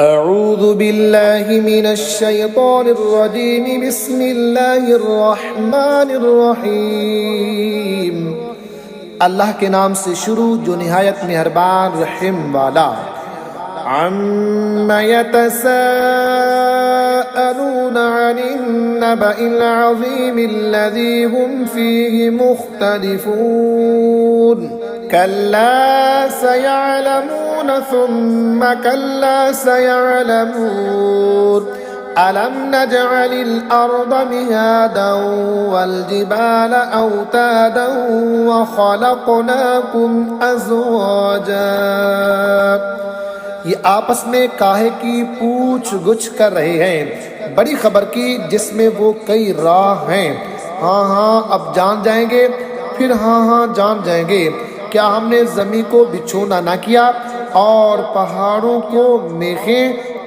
अऊज़ु बिल्लाहि मिनश शैतानिर रजीम बिस्मिल्लाहिर रहमानिर रहीम। अल्लाह के नाम से शुरू जो निहायत मेहरबान रहम वाला। अम्मा यतसाअलूना अनिन नबइल अज़ीमिल्लज़ी हुम फ़ीहि मुख़्तलिफ़ून कल्ला सयअलमून सुम्मा कल्ला सयअलमून अलम नजअलिल अर्द मिहादन वल जिबाल औतादन व खलक़नाकुम अज़वाजा। ये आपस में काहे की पूछ गुछ कर रहे हैं, बड़ी खबर की जिसमें वो कई राह हैं। हाँ हाँ अब जान जाएंगे, फिर हाँ हाँ जान जाएंगे। क्या हमने ज़मीन को बिछोना ना किया और पहाड़ों को मेखें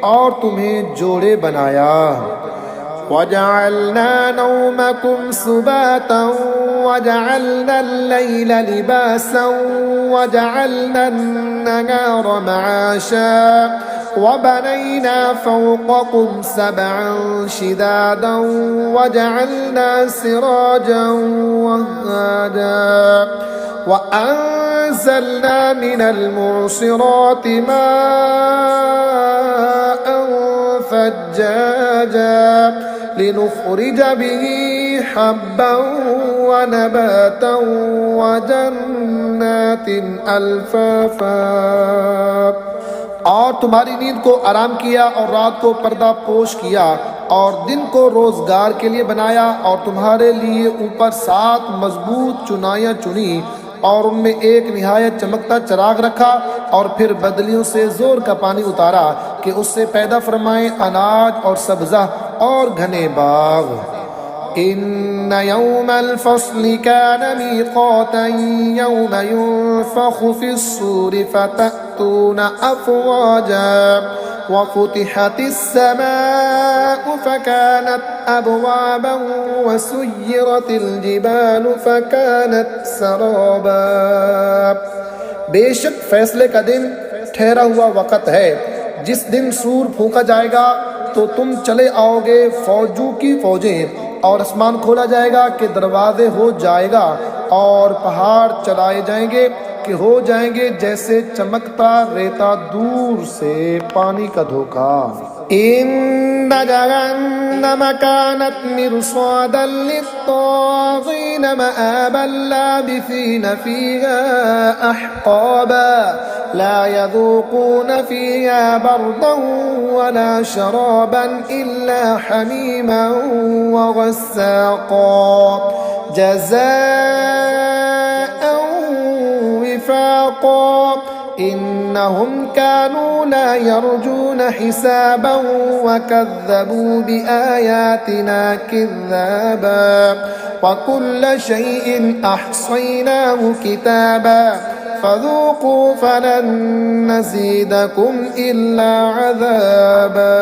और तुम्हें जोड़े बनाया। वजअलना नौमकुम सुबातन वजअलना अल-लैल लिबासन वजअलना अन-नहार मआशा वबनैना फौक़कुम सबअन शिदादन वजअलना सिराजन वहाजा वअंज़लना मिनल मुअसिराति माअन सज्जाजा लिनुख़रिज बिही हब्बन व नबातन व जन्नातिन अल्फ़ाफ़ा। और तुम्हारी नींद को आराम किया और रात को पर्दा पोश किया और दिन को रोजगार के लिए बनाया और तुम्हारे लिए ऊपर 7 मजबूत चुनाइयाँ चुनी और उनमें एक निहायत चमकता चिराग रखा और फिर बदलियों से जोर का पानी उतारा कि उससे पैदा फरमाएं अनाज और सब्जा और घने बाग। इन्न यौमल फस्ल कान मीक़ातन यौम युनफ़ख़ु फ़िस्सूरि फ़तअतून अफ़वाजा वफ़ुतिहतिस समाअु फ़कानत अबवाबन वसुय्यरतिल जिबालु फ़कानत सराबा। बेशक फैसले का दिन ठहरा हुआ वक़्त है जिस दिन सूर फूंका जाएगा तो तुम चले आओगे फौजों की फौजें और आसमान खोला जाएगा कि दरवाजे हो जाएगा और पहाड़ चलाए जाएंगे कि हो जाएंगे जैसे चमकता रेता दूर से पानी का धोखा। इन्ना जहन्नम कानत मिरसादन लित्ताग़ीन मआबन लाबिसीन फ़ीहा अहक़ाबा ला यज़ूक़ून फ़ीहा बरदन वला शराबन इल्ला हमीमन व गस्साक़ा जज़ाअन विफ़ाक़ा इन्नहुम कानू ला यरजून हिसाबा वकज़्ज़बू बिआयातिना किज़्ज़ाबा वकुल्ल शैइन अहसैनाहु किताबा फ़ज़ूक़ू फ़लन नज़ीदकुम इल्ला अज़ाबा।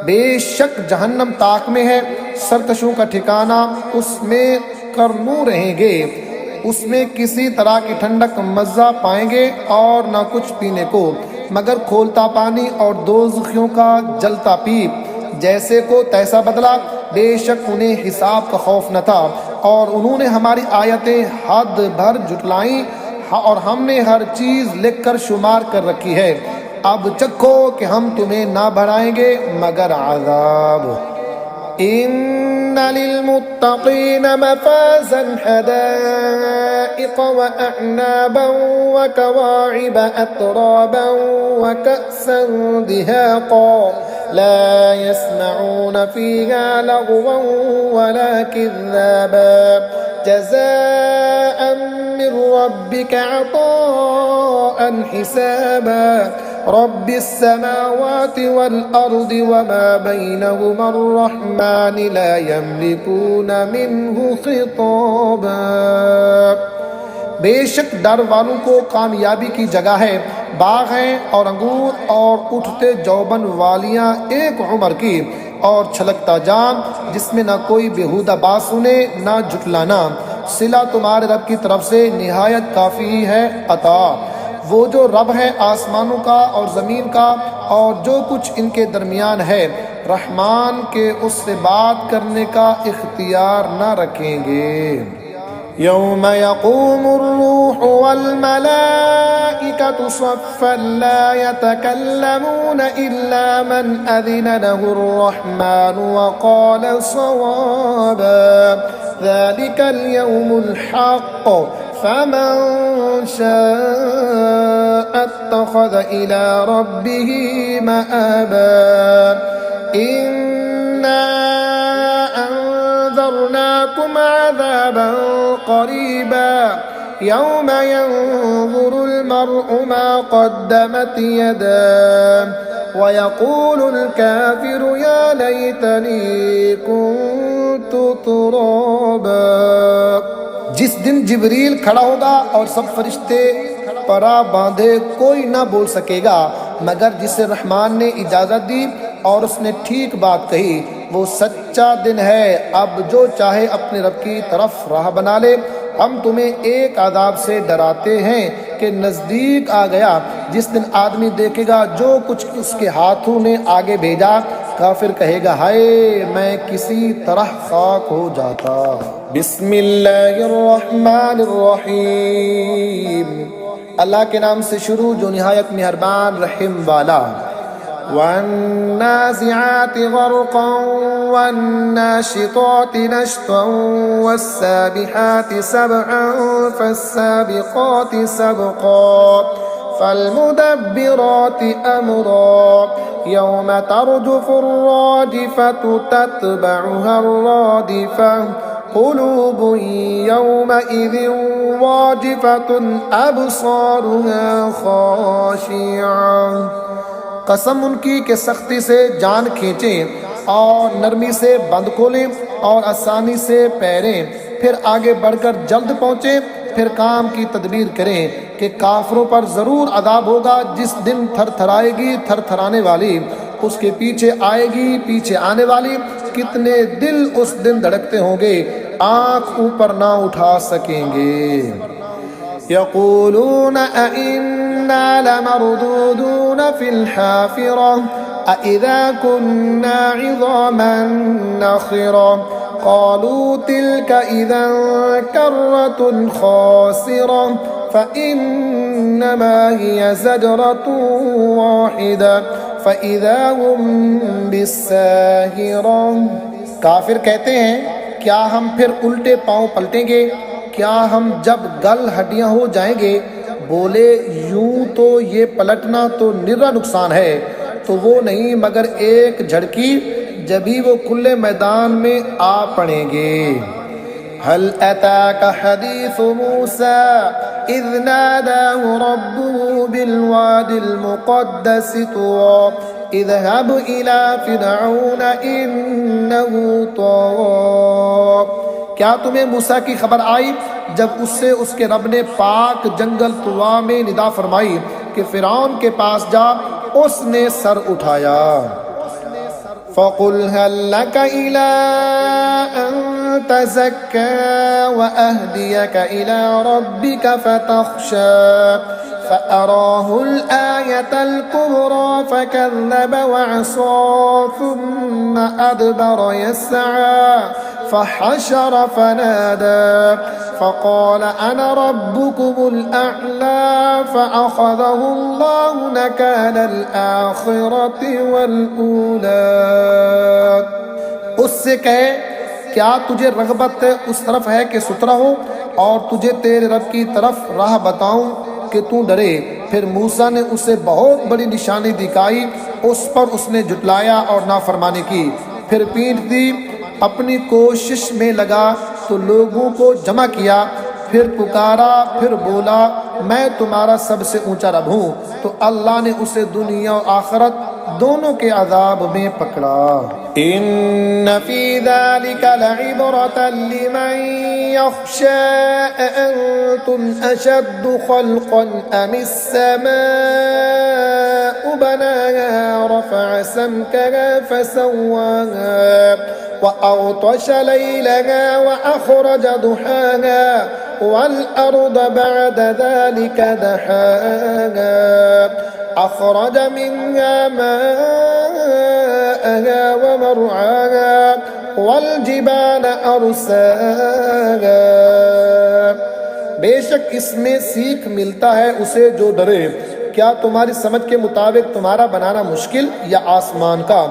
बेशक जहन्नम ताक में है, सरकशों का ठिकाना उसमें करनू रहेंगे। उसमें किसी तरह की ठंडक मज़ा पाएंगे और न कुछ पीने को मगर खोलता पानी और दोज़खियों का जलता पीप। जैसे को तैसा बदला, बेशक उन्हें हिसाब का खौफ न था और उन्होंने हमारी आयतें हद भर जुटलाई और हमने हर चीज़ लिख कर शुमार कर रखी है। अब चखो कि हम तुम्हें ना बढ़ाएंगे मगर आज़ाब। इन्ना लिलमुत्तक़ीन मफ़ाज़न हदाइक़ व अअनाबन व कवाइब अतराबन व कअसन दिहाक़ा ला यस्मऊन फ़ीहा लगवन वला किज़्ज़ाबा जज़ाअन मिन रब्बिक अताअन हिसाबा रब्बिस समावाति वल अर्दि वमा बैनहुमा अर्रहमान ला यमलिकून मिन्हु खिताबा। बेशक डर वालों को कामयाबी की जगह है, बाग हैं और अंगूर और उठते जौबन वालियाँ एक उम्र की और छलकता जाम जिसमें न कोई बेहुदा बात सुने न जुटलाना। सिला तुम्हारे रब की तरफ से निहायत काफ़ी है अता। वो जो रब है आसमानों का और ज़मीन का और जो कुछ इनके दरमियान है, रहमान के उससे बात करने का इख्तियार न रखेंगे। यौम यक़ूमुर रूहु वल मलाइकतु सफ़्फ़न ला यतकल्लमून इल्ला मन अज़िन लहुर रहमानु व क़ाल सवाबा ज़ालिकल यौमुल हक़्क़ फमन शाअ इत्तख़ज़ इला रब्बिही मआबा इन्ना अंज़रनाकुम अज़ाबन क़रीबा यौम यंज़ुरुल मर्'ु मा क़द्दमत यदाहु व यक़ूलुल काफ़िरु या लैतनी कुन्तु तुराबा। जिस दिन जिब्रील खड़ा होगा और सब फरिश्ते परा बांधे, कोई ना बोल सकेगा मगर जिसे रहमान ने इजाज़त दी और उसने ठीक बात कही। वो सच्चा दिन है, अब जो चाहे अपने रब की तरफ राह बना ले। हम तुम्हें एक आदाब से डराते हैं कि नज़दीक आ गया, जिस दिन आदमी देखेगा जो कुछ उसके हाथों ने आगे भेजा। काफिर कहेगा, हाय मैं किसी तरह खाक हो जाता। बिस्मिल्लाहिर्रहमानिर्रहीम। अल्लाह के नाम से शुरू जो निहायत मेहरबान रहम वाला। वन्नाज़िआति ग़र्क़न वन्नाशिताति नश्तन वस्साबिहाति सबअन फस्साबिक़ाति सबक़ा फल्मुदब्बिराति अम्रा यौम तर्जुफ़ुर राजिफ़तु तत्बअुहा रादिफ़ह क़ुलूबुन यौमइज़िन वाजिफ़तुन अब्सारुहा ख़ाशिअः। कसम उनकी के सख्ती से जान खींचें और नरमी से बंद खोलें और आसानी से पैरें, फिर आगे बढ़कर जल्द पहुँचें, फिर काम की तदबीर करें कि काफरों पर ज़रूर अदाब होगा। जिस दिन थरथराएगी थरथराने वाली, उसके पीछे आएगी पीछे आने वाली। कितने दिल उस दिन धड़कते होंगे, आँख ऊपर ना उठा सकेंगे। यक़ूलून अइन्ना लमरदूदून फिल हाफ़िरह अइज़ा कुन्ना इज़ामन नख़िरह क़ालू तिल्क इज़न कर्रतुन ख़ासिरह फ़इन्नमा हिय ज़जरतुन वाहिदा फ़इज़ा हुम बिस्साहिरह। काफिर कहते हैं, क्या हम फिर उल्टे पाँव पलटेंगे? क्या हम जब गल हड्डियां हो जाएंगे? बोले, यूं तो ये पलटना तो निरा नुकसान है, तो वो नहीं मगर एक झड़की, जभी वो खुले मैदान में आ पड़ेंगे। हल अताका हदीसु मूसा इज़ नादाहु रब्बुहु बिलवादिल मुक़द्दसि तुवा इज़हब इला फ़िरऔन इन्नहु तग़ा। क्या तुम्हें मूसा की खबर आई जब उससे उसके रब ने पाक जंगल तुवा में निदा फरमाई कि फ़िरऔन के पास जा, उसने सर उठाया। फ़क़ुल हल लक इला अन तज़क्का व अहदियक इला रब्बिक फ़तख़्शा फ़अराहुल आयतल कुब्रा फ़कज़्ज़ब वअसा थुम्मा अदबर यस्आ फ़हशर फ़नादा फ़क़ाल अना रब्बुकुमुल अअला फ़अख़ज़हुल्लाहु नकालल आख़िरति वल ऊला। उससे कहे, क्या तुझे रग़बत उस तरफ है कि सुतरा हो और तुझे तेरे रब की तरफ राह बताऊं कि तू डरे? फिर मूसा ने उसे बहुत बड़ी निशानी दिखाई, उस पर उसने झुटलाया और नाफरमानी की। फिर पीठ दी, अपनी कोशिश में लगा तो लोगों को जमा किया, फिर पुकारा, फिर बोला, मैं तुम्हारा सबसे ऊंचा रब हूँ। तो अल्लाह ने उसे दुनिया और आखिरत दोनों के अजाब में पकड़ा। इन्न फी ज़ालिका लइब्रतन लिमन यख्शा अअंतुम अशद्दु खल्क़न अमिस्समाउ बनाहा रफ़अ समकहा फसव्वाहा वअग़तश लैलहा वअख़रज दुहाहा वल्अर्द बअद ज़ालिका दहाहा अख़रज मिन्हा माअहा वमर'आहा वल्जिबाल अरसाहा। बेशक इसमें सीख मिलता है उसे जो डरे। क्या तुम्हारी समझ के मुताबिक तुम्हारा बनाना मुश्किल या आसमान का?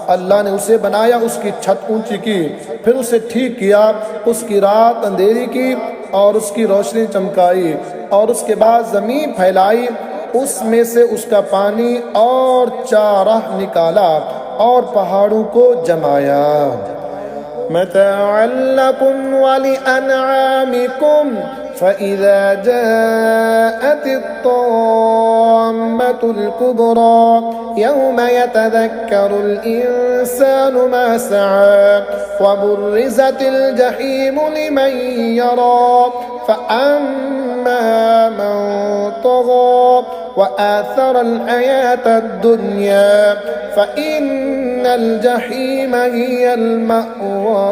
अल्लाह ने उसे बनाया, उसकी छत ऊंची की, फिर उसे ठीक किया, उसकी रात अंधेरी की और उसकी रोशनी चमकाई, और उसके बाद ज़मीन फैलाई, उसमें से उसका पानी और चारा निकाला और पहाड़ों को जमाया। मताअन लकुम व लिअनआमिकुम फ़इज़ा जाअतित-तॉम्मतुल कुब्रा यौम यतज़क्करुल इंसानु मा सअा व बुर्रिज़तिल जहीमु लिमन यरा फ़अम्मा मन तग़ा व आथरल हयातद दुनिया फ़इन्नल जहीम हियल मअवा।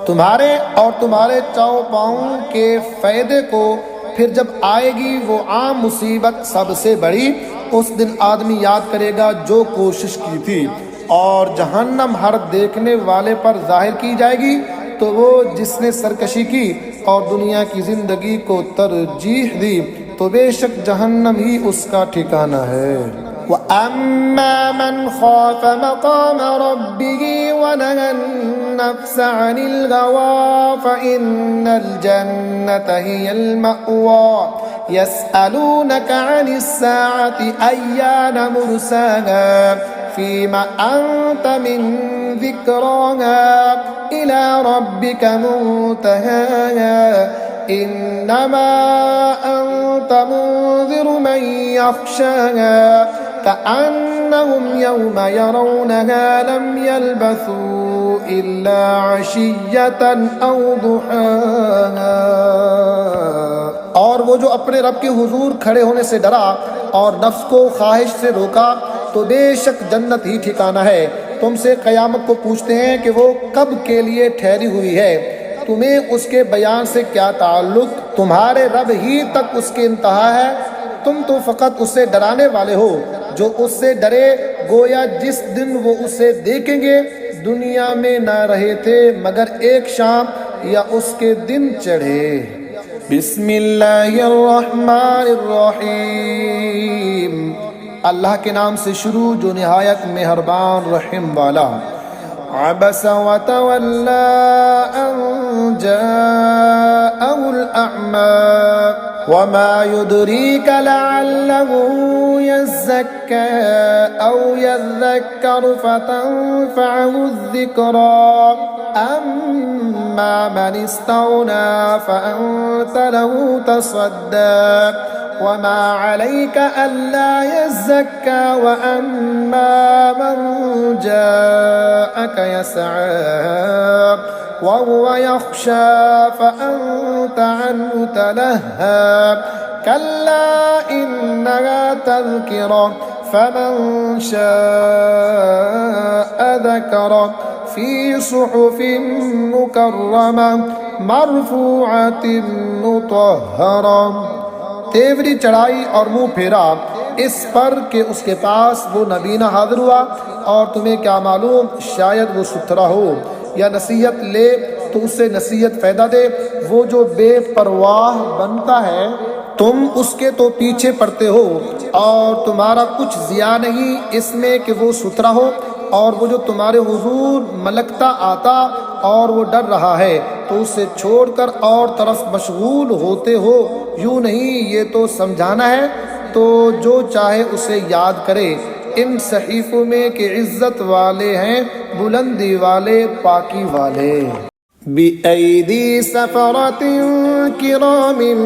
तुम्हारे और तुम्हारे चौपाओं के फायदे को फिर जब आएगी वो आम मुसीबत सबसे बड़ी, उस दिन आदमी याद करेगा जो कोशिश की थी, और जहन्नम हर देखने वाले पर जाहिर की जाएगी। तो वो जिसने सरकशी की और दुनिया की जिंदगी को तरजीह दी, तो बेशक जहन्नम ही उसका ठिकाना है। व अम्मा मन खाफ मकाम रब्बिही व नहन नफ्स अनिल हवा फ़इन्नल जन्नत हियल मअवा यसअलूनका अनिस्साअति अय्यान मुरसाहा फ़ीमा अंत मिन ज़िक्राहा इला रब्बिका मुंतहाहा इन्नमा अंत मुंज़िरु मन यख्शाहा कअन्नहुम यौम यरौनहा लम यल्बसू इल्ला अशिय्यतन औ दुहाहा। और वो जो अपने रब के हुजूर खड़े होने से डरा और नफ्स को ख्वाहिश से रोका, तो बेशक जन्नत ही ठिकाना है। तुमसे क़यामत को पूछते हैं कि वो कब के लिए ठहरी हुई है, तुम्हें उसके बयान से क्या ताल्लुक? तुम्हारे रब ही तक उसकी इंतहा है, तुम तो फ़कत उससे डराने वाले हो। जो उससे डरे गोया जिस दिन वो उसे देखेंगे दुनिया में न रहे थे मगर एक शाम या उसके दिन चढ़े। बिस्मिल्लाहिर्रहमानिर्रहीम। अल्लाह के नाम से शुरू जो निहायत मेहरबान रहम वाला। अबस व तवल्ला अन जाअहुल अअमा वमा युद्रीका लअल्लहु यज़्ज़क्का औ यज़्ज़क्करु फ़तंफ़अहु ज़िक्रा अम्मा मन इस्तग़ना फ़अन्त लहु तसद्दा वमा अलैका अल्ला यज़्ज़क्का व अम्मा मन जाअका यसआ वहुव यख्शा फ़अन्त अन्हु तलहा कल्ला इन्नहा तज़किरा फ़मन शाअ ज़करा फ़ी सुहुफ़िन मुकर्रमा मरफ़ूअतिन मुतहहरा। तेवरी चढ़ाई और मुँह फेरा इस पर कि उसके पास वो नबीना हाजिर हुआ, और तुम्हें क्या मालूम शायद वो सुथरा हो या नसीहत ले तो उससे नसीहत फ़ायदा दे। वो जो बेपरवाह बनता है तुम उसके तो पीछे पड़ते हो, और तुम्हारा कुछ ज़िया नहीं इसमें कि वो सुथरा हो। और वो जो तुम्हारे हुजूर मलकता आता और वो डर रहा है तो उसे छोड़कर और तरफ मशगूल होते हो। यूँ नहीं, ये तो समझाना है, तो जो चाहे उसे याद करे। इन सहीफ़ों में कि इज़्ज़त वाले हैं, बुलंदी वाले, पाकी वाले। बिअयदी सफ़रतिन किरामिन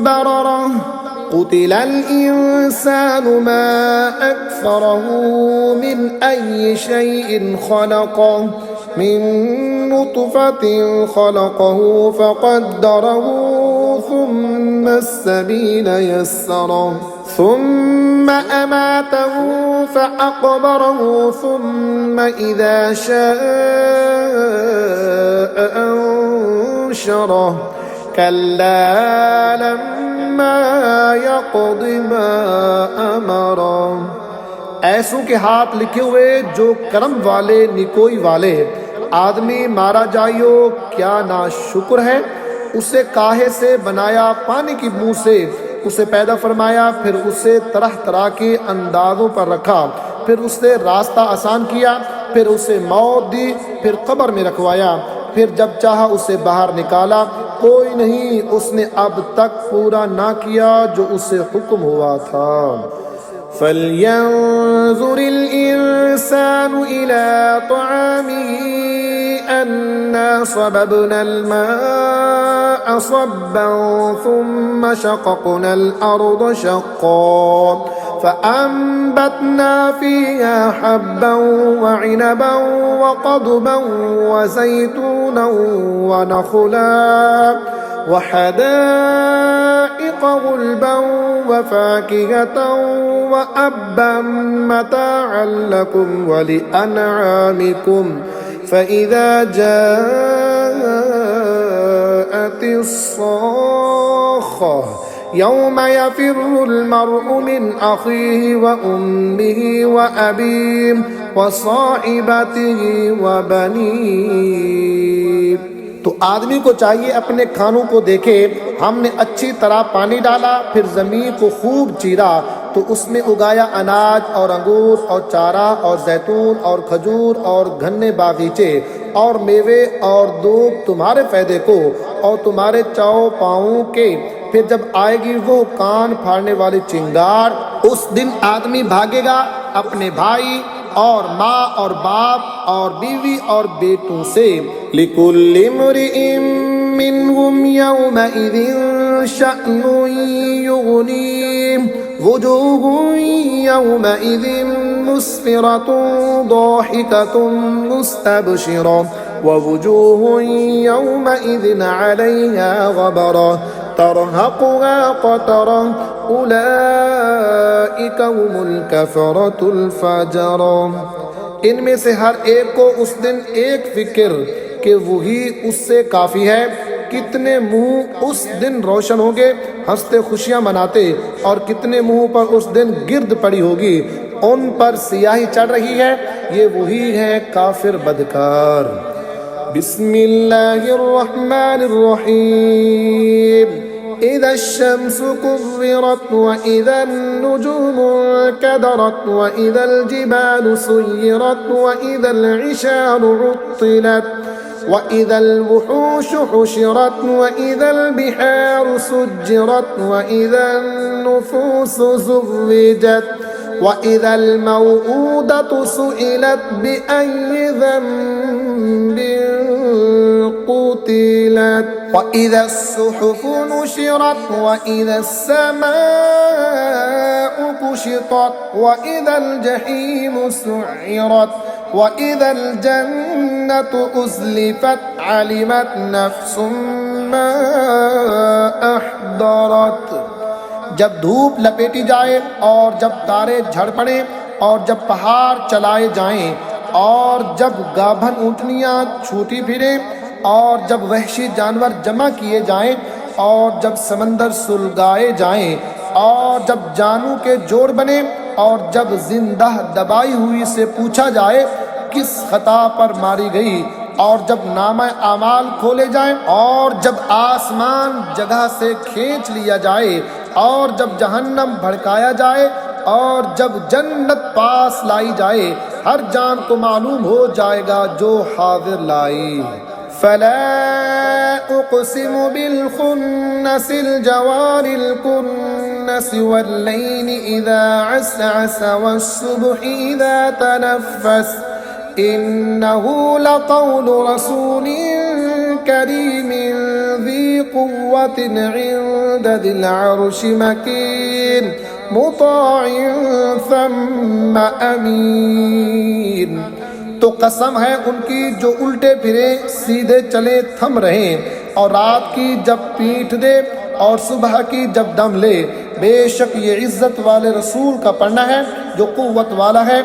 बररा कुतिलल इंसानु मा अकफरहू मिन अय्यि शैइन खलक़ह मिन नुतफतिन खलक़हू फ़क़द्दरहू थुम्मा अस्सबील यस्सरह ثم أماته فأقبره ثم إذا شاء أنشره كلا لما يقض ما أمره ऐसों के हाथ लिखे हुए जो करम वाले निकोई वाले आदमी मारा जाइयो क्या ना शुक्र है। उसे काहे से बनाया, पानी की मुंह से उसे पैदा फरमाया, फिर उसे तरह तरह के अंदाजों पर रखा, फिर उससे रास्ता आसान किया, फिर उसे मौत दी, फिर कब्र में रखवाया, फिर जब चाहा उसे बाहर निकाला। कोई नहीं उसने अब तक पूरा ना किया जो उसे हुक्म हुआ था। फल्यंजुरिल इंसानु इला तआमिही अन्ना सबबनल माअ सब्बन थुम्मा शक़क़नल अर्द शक़्क़ा फ़अंबतना फ़ीहा हब्बन वइनबन वक़दबन वज़ैतूनन वनख़लन वहदाइक़ ग़ुलबन वफ़ाकिहतन वअब्बा मताअन लकुम वलिअनआमिकुम फ़इज़ा जाअतिस्साख़्ख़ा यौम यफ़िर्रुल मर्उ मिन अख़ीहि व उम्मिहि व अबीहि व साहिबतिहि व बनीहि। तो आदमी को चाहिए अपने खानों को देखे। हमने अच्छी तरह पानी डाला, फिर ज़मीन को खूब चीरा, तो उसमें उगाया अनाज और अंगूर और चारा और जैतून और खजूर और घने बागीचे और मेवे और दूब तुम्हारे फायदे को और तुम्हारे चाओ पाँवों के। फिर जब आएगी वो कान फाड़ने वाली चिंगार, उस दिन आदमी भागेगा अपने भाई और माँ और बाप और बीवी और बेटों से। लिकुल्लि इम्रिइन मिनहुम यौमइज़िन शअनुन युग़नीह वुजूहुन यौमइज़िन मुस्फ़िरतुन ज़ाहिकतुन मुस्तबशिरा व वुजूहुन यौमइज़िन अलैहा ग़बरा तरहक़ुहा क़तरा उलाइका हुमुल कफ़रतुल फ़जरा। इनमें से हर एक को उस दिन एक फिक्र कि वही उससे काफ़ी है। कितने मुंह उस दिन रोशन होंगे हंसते खुशियाँ मनाते, और कितने मुंह पर उस दिन गिर्द पड़ी होगी, उन पर सियाही चढ़ रही है। ये वही है काफिर बदकार। बिस्मिल्लाहिर्रहमानिर्रहीम। इज़ा अश-शम्सु कुव्विरत व इज़ा अन-नुजूमु कदरत व इज़ा अल-जिबालु सुय्यरत व इज़ा अल-इशारु उत्तिलत व इज़ा अल-वुहूशु हुशिरत व इज़ा अल-बिहारु सुज्जिरत व इज़ा अन-नुफूसु ज़ुव्विजत व इज़ा अल-मौऊदतु सुइलत बिअय्यि ज़ंबिन क़ुतिलत व इज़ा अस्सुहुफ़ु नुशिरत व इज़ा अस्समाउ कुशितत व इज़ा अल-जहीमु सुइरत व इज़ा अल-जन्नतु उज़लिफ़त अलिमत नफ़्सुम मा अहदरत। जब धूप लपेटी जाए और जब तारे झड़ पड़े और जब पहाड़ चलाए जाएं और जब गाभन ऊँटनियाँ छूटी फिरे और जब वहशी जानवर जमा किए जाएं और जब समंदर सुलगाए जाएं और जब जानू के जोड़ बने और जब जिंदा दबाई हुई से पूछा जाए किस खता पर मारी गई, और जब नामा आमाल खोले जाएं और जब आसमान जगह से खींच लिया जाए और जब जहन्नम भड़काया जाए और जब जन्नत पास लाई जाए, हर जान को मालूम हो जाएगा जो हाजिर लाई। फला उक़सिमु बिल खुन्नसिल जवारिल कुन्नस वल्लैलि इज़ा असअस वस्सुब्हि इज़ा तनफ़्फ़स इन्नहु लक़ौलु रसूलिन करीमिन ज़ी कुव्वतिन इंद दिल अर्श मकीन मुताइन थम्मा अमीन। तो कसम है उनकी जो उल्टे फिरे सीधे चले थम रहे, और रात की जब पीठ दे और सुबह की जब दम ले। बेशक ये इज्जत वाले रसूल का पढ़ना है जो कुव्वत वाला है,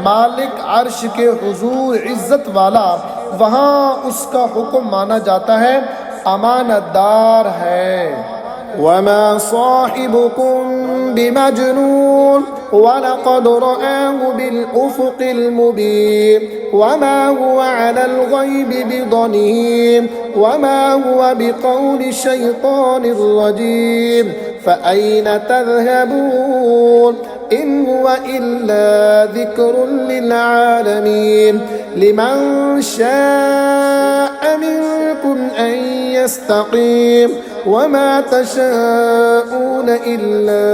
मालिक अर्श के हुजूर इज्जत वाला, वहाँ उसका हुक्म माना जाता है, अमानतदार है। वमा साहिबुकुम बिमजनून वलक़द रआहु बिलउफ़ुक़िल मुबीन वमा हुवा अलल ग़ैबि बिज़नीन वमा हुवा बिक़ौलि शैतानिर रजीम फ़अय्न तज़हबून इन हुवा इल्ला ज़िक्रुन लिल आलमीन लिमन शाअ मिनकुम अन यस्तक़ीम वमा तशाऊन इल्ला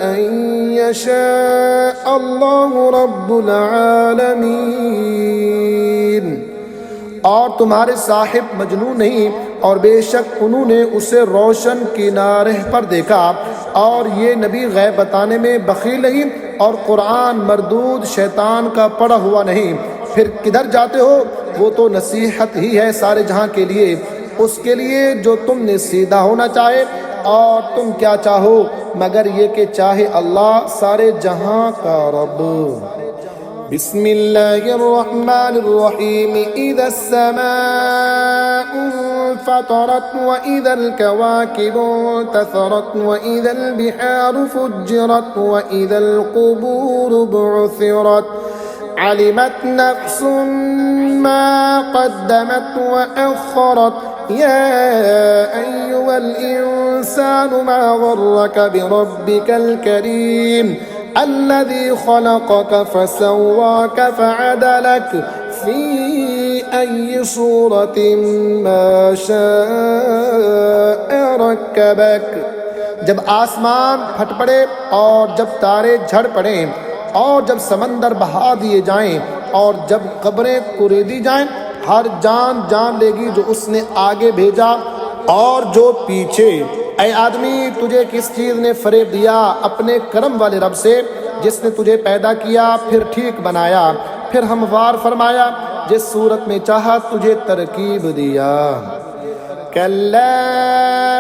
अन यशाअ अल्लाहु रब्बुल आलमीन। और तुम्हारे साहिब मजनू नहीं, और बेशक उन्होंने उसे रोशन किनारे पर देखा। और ये नबी गैब बताने में बखील नहीं, और कुरान मरदूद शैतान का पढ़ा हुआ नहीं। फिर किधर जाते हो? वो तो नसीहत ही है सारे जहां के लिए, उसके लिए जो तुमने सीधा होना चाहे। और तुम क्या चाहो मगर ये कि चाहे अल्लाह सारे जहां का रब। बिस्मिल्लाहिर्रहमानिर्रहीम इज़ा अस्समाउ फतरत व इज़ल कवाकिबु तसरत व इज़ल बिहारु फुज्जिरत व इज़ल कुबूरु बु'सिरत अलिमत नफ्सुम मा क़द्दमत व अख़रत या अय्युहल इंसानु मा गर्रक बिरब्बिकल करीम अल्लज़ी ख़लक़क फ़सव्वाक फ़अदलक फ़ी अय्यि सूरतिन मा शाअ रक्कबक। जब आसमान फट पड़े और जब तारे झड़ पड़े और जब समंदर बहा दिए जाएं और जब कब्रें कुरेदी जाएं, हर जान जान लेगी जो उसने आगे भेजा और जो पीछे। ऐ आदमी, तुझे किस चीज़ ने फरेब दिया? अपने करम वाले रब से जिसने तुझे पैदा किया, फिर ठीक बनाया, फिर हमवार फरमाया, जिस सूरत में चाहा तुझे तरकीब दिया। कल्ला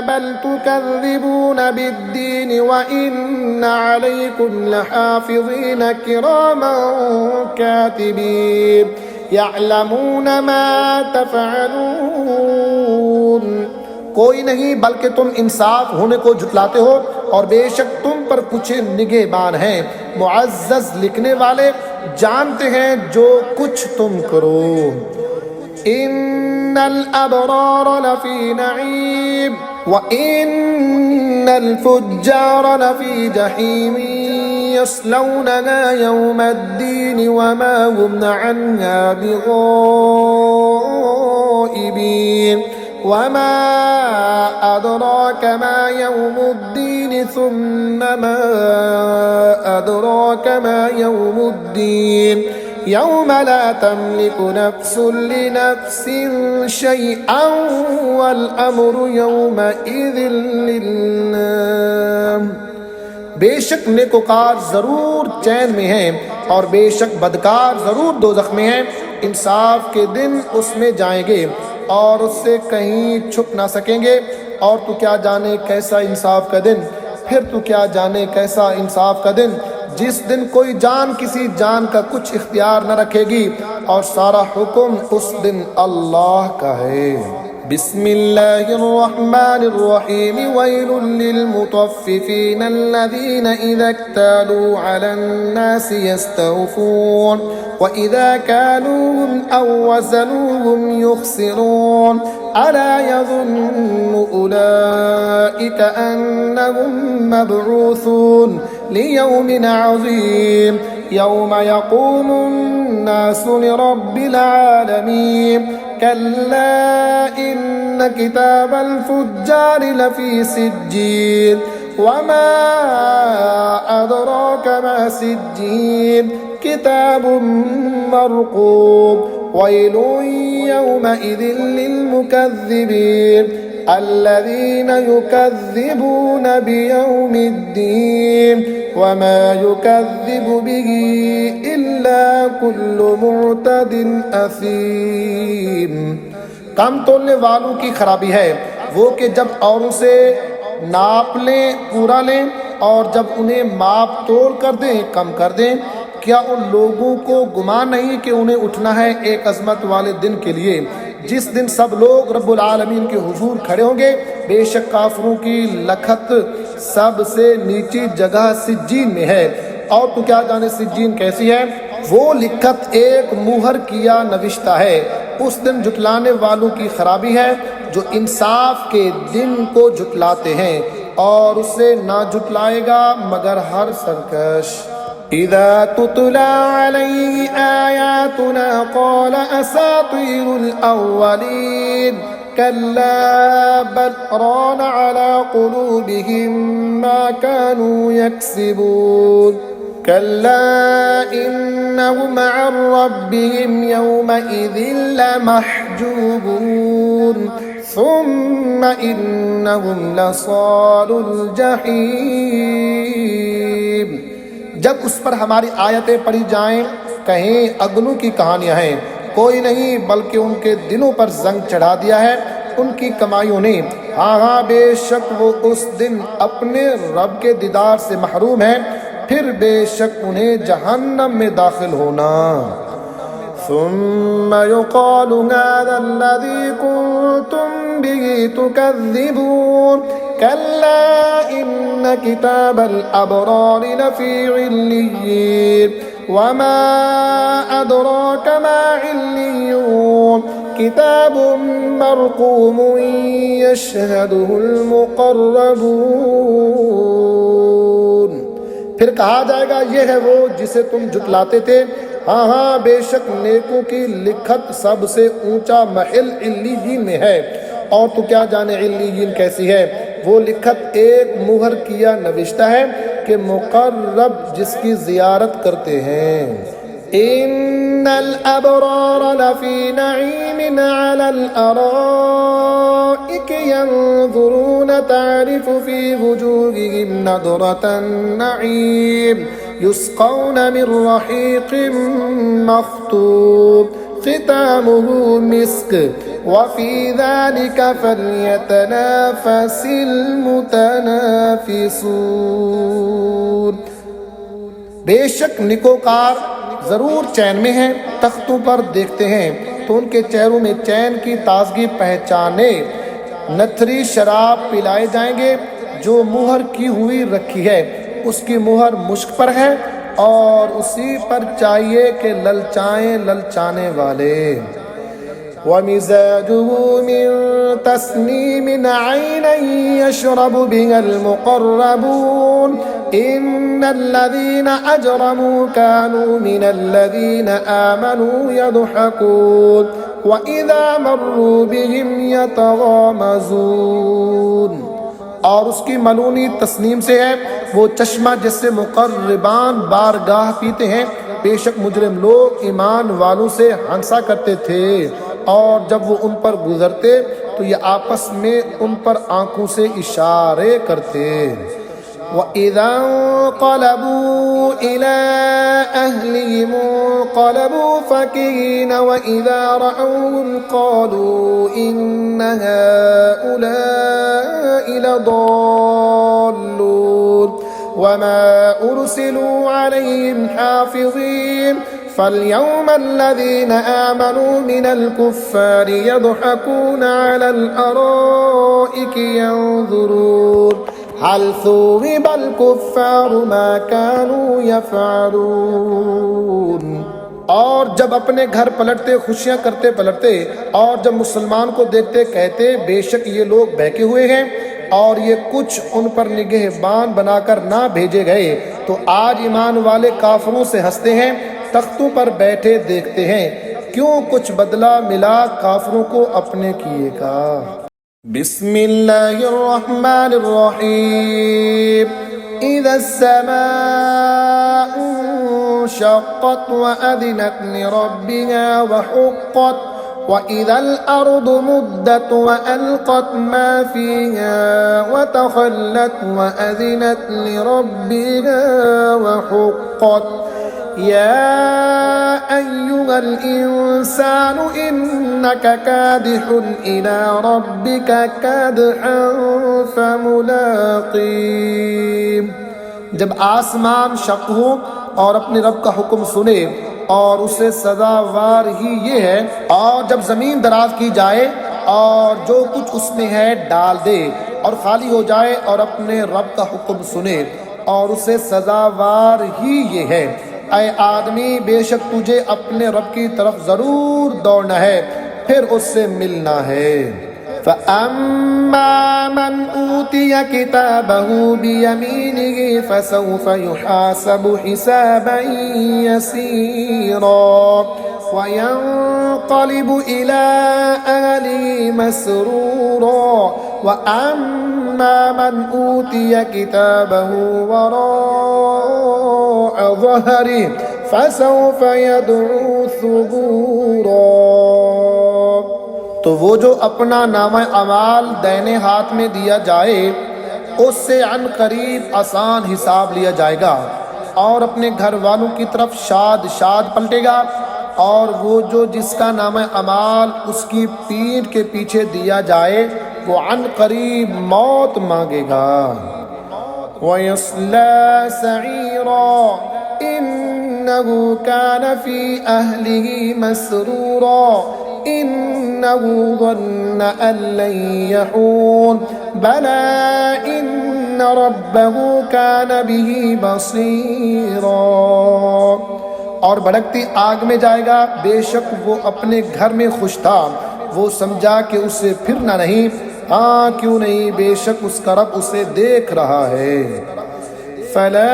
बल तुकज़्ज़िबून बिद्दीन व इन्न अलैकुम लहाफ़िज़ीन किरामन कातिबीन यअलमून मा तफ़अलून। कोई नहीं बल्कि तुम इंसाफ होने को झुटलाते हो, और बेशक तुम पर कुछ निगहबान हैं, मुअज़्ज़ज़ लिखने वाले, जानते हैं जो कुछ तुम करो। इन्नल अबरार लफ़ी नईम व इन्नल फुज्जार लफ़ी जहीम यस्लौनहा यौमद्दीन व मा हुम अन्हा बिग़ाइबीन वमा अदराक मा यौमुद्दीन सुम्मा मा अदराक मा यौमुद्दीन यौम ला तमलिकु नफ्सुन लिनफ्सिन शैअन वल अम्रु यौमइज़िन लिल्लाह। बेशक नेकोकार जरूर चैन में हैं, और बेशक बदकार जरूर दोज़ख में हैं। इंसाफ के दिन उसमें जाएंगे और उससे कहीं छुप ना सकेंगे। और तू क्या जाने कैसा इंसाफ का दिन, फिर तू क्या जाने कैसा इंसाफ का दिन, जिस दिन कोई जान किसी जान का कुछ इख्तियार न रखेगी, और सारा हुक्म उस दिन अल्लाह का है। बिस्मिल्लाहिर्रहमानिर्रहीम वैलुल लिलमुतफ्फिफीन अल्लज़ीना इज़ा इक्तालू अलन्नासि यस्तौफून व इज़ा कालूहुम अव वज़नूहुम युख़सिरून अला यज़ुन्नु उलाइका अन्नहुम मबऊसून लियौमिन अज़ीम यौम यक़ूमुन्नासु लिरब्बिल आलमीन कल्ला इन्न किताबल फुज्जारि लफ़ी सिज्जीन वमा अदराक मा सिज्जीन किताबुम मरक़ूम वैलुन यौमइज़िन लिलमुकज़्ज़िबीन अल्लज़ीना युकज़्ज़िबून बियौमिद्दीन वमा युकज़्ज़िबु बिही इल्ला कुल्लु मुअतदिन असीम। काम तोलने वालों की खराबी है वो कि जब औरों से नाप लें, पूरा लें, और जब उन्हें माप तोल कर दें, कम कर दें। क्या उन लोगों को गुमान नहीं कि उन्हें उठना है एक अजमत वाले दिन के लिए जिस दिन सब लोग रब्बुल आलमीन के हुजूर खड़े होंगे। बेशक काफिरों की लखत सबसे नीची जगह सिज्जीन में है। और तो क्या जाने सिज्जीन कैसी है। वो लिखत एक मुहर किया नविश्ता है। उस दिन जुटलाने वालों की खराबी है जो इंसाफ के दिन को जुटलाते हैं, और उसे ना जुटलाएगा मगर हर सरकश। इज़ा तुतला अलैहि आयातुना क़ाल असातीरुल अव्वलीन कल्ला बल रान अला क़ुलूबिहिम मा कानू यक्सिबून कल्ला इन्नहुम अन रब्बिहिम यौमइज़िन लमहजूबून सुम्मा इन्नहुम लसालुल जहीम। जब उस पर हमारी आयतें पढ़ी जाएं कहें अगनू की कहानियां हैं, कोई नहीं बल्कि उनके दिलों पर जंग चढ़ा दिया है उनकी कमाइयों ने। हाँ हाँ बेशक वो उस दिन अपने रब के दीदार से महरूम है, फिर बेशक उन्हें जहन्नम में दाखिल होना। सुम्मा युक़ालु हाज़ा अल्लज़ी कुन्तुम बिही तुकज़्ज़िबून कल्ला इन्न किताबल अबरार लफ़ी इल्लिय्यीन वमा अदराक मा इल्लिय्यून किताबुम मरक़ूमुन यशहदुहुल मुक़र्रबून। फिर कहा जाएगा ये है वो जिसे तुम जुटलाते थे। हाँ हाँ बेशक नेकों की लिखत सबसे ऊंचा महल इल्लियीन में है। और तो क्या जाने इल्लियीन कैसी है। वो लिखत एक मुहर किया नविश्ता है कि मुक़र्रब जिसकी ज़ियारत करते हैं। इन्नल अबरार लफ़ी नईमिन अलल अराइक यंज़ुरून तारिफ़ु फ़ी वुजूहिहिम नज़रतन नईम युस्क़ौन मिन रहीक़िन मख़्तूम ख़ितामुहु मिस्क वफ़ी ज़ालिका फ़ल्यतनाफ़सिल मुतनाफ़िसून। बेशक निकोकार जरूर चैन में हैं, तख्तों पर देखते हैं तो उनके चेहरों में चैन की ताजगी पहचाने। नथरी शराब पिलाए जाएंगे जो मुहर की हुई रखी है, उसकी मुहर मुश्क पर है और उसी पर चाहिए कि ललचाएं ललचाने वाले। वमिज़ाजुहु मिन तस्नीमिन ऐनन यशरबु बिहल मुक़र्रबून इन्नल्लज़ीना अजरमू कानू मिनल्लज़ीना आमनू यदहकून व इज़ा मर्रू बिहिम यतग़ामज़ून। और उसकी मलूनी तस्नीम से है वो चश्मा जिससे मुक़र्रबान बारगाह पीते हैं। बेशक मुजरिम लोग ईमान वालों से हंसा करते थे, और जब वो उन पर गुजरते तो ये आपस में उन पर आंखों से इशारे करते। वइज़ा क़लबू इला अहलिहिम क़लबू फ़कीहीन वइज़ा रअवहुम क़ालू इन्न हाउलाइ लضالून वमा उरसिलू अलैहिम हाफ़िज़ीन फ़ल्यौम अल्लज़ीना आमनू मिनल कुफ़्फ़ारि यضحकून अलल अराइक यंज़ुरून हल थुविबल कुफ़्फ़ारु मा कानू यफ़अलून। और जब अपने घर पलटते खुशियां करते पलटते, और जब मुसलमान को देखते कहते बेशक ये लोग बहके हुए हैं और ये कुछ उन पर निगहबान बनाकर ना भेजे गए। तो आज ईमान वाले काफिरों से हंसते हैं, तख्तों पर बैठे देखते हैं, क्यों कुछ बदला मिला काफिरों को अपने किए का। बिस्मिल्लाहिर्रहमानिर्रहीम। इज़ा अस्समाउ इंशक़्क़त व अज़िनत लिरब्बिहा व हुक़्क़त وإذا الأرض مدت وألقت ما فيها وتخلت وأذنت لربها وحقت يا أيها الإنسان إنك كادح إلى ربك كادحا فملاقيه। जब आसमान शक हो और अपने रब का हुक्म सुने और उसे सदावार ही ये है, और जब जमीन दराज की जाए और जो कुछ उसमें है डाल दे और खाली हो जाए और अपने रब का हुक्म सुने और उसे सदावार ही ये है। ऐ आदमी, बेशक तुझे अपने रब की तरफ जरूर दौड़ना है, फिर उससे मिलना है। फ़अम्मा मन ऊतिय किताबहु बियमीनिही फसौफ युहासबु हिसाबन यसीरा वयंक़लिबु इला अहलिही मसरूरा वअम्मा मन ऊतिय किताबहु वराअ ज़हरिही फसौफ यदअू सुबूरा। तो वो जो अपना नामा अमाल दाहिने हाथ में दिया जाए उससे अन करीब आसान हिसाब लिया जाएगा और अपने घर वालों की तरफ शाद शाद पलटेगा, और वो जो जिसका नामा अमाल उसकी पीठ के पीछे दिया जाए वो अन करीब मौत मांगेगा। वयस्ला सईरा इन्नहु कान फी अहलिही मसरूरा इन्नहु ज़न्न अन लन यहूर बला इन्न रब्बहु कान बिही बसीरा। और भड़कती आग में जाएगा, बेशक वो अपने घर में खुश था, वो समझा कि उसे फिरना नहीं। हाँ क्यों नहीं, बेशक उसका रब उसे देख रहा है। फला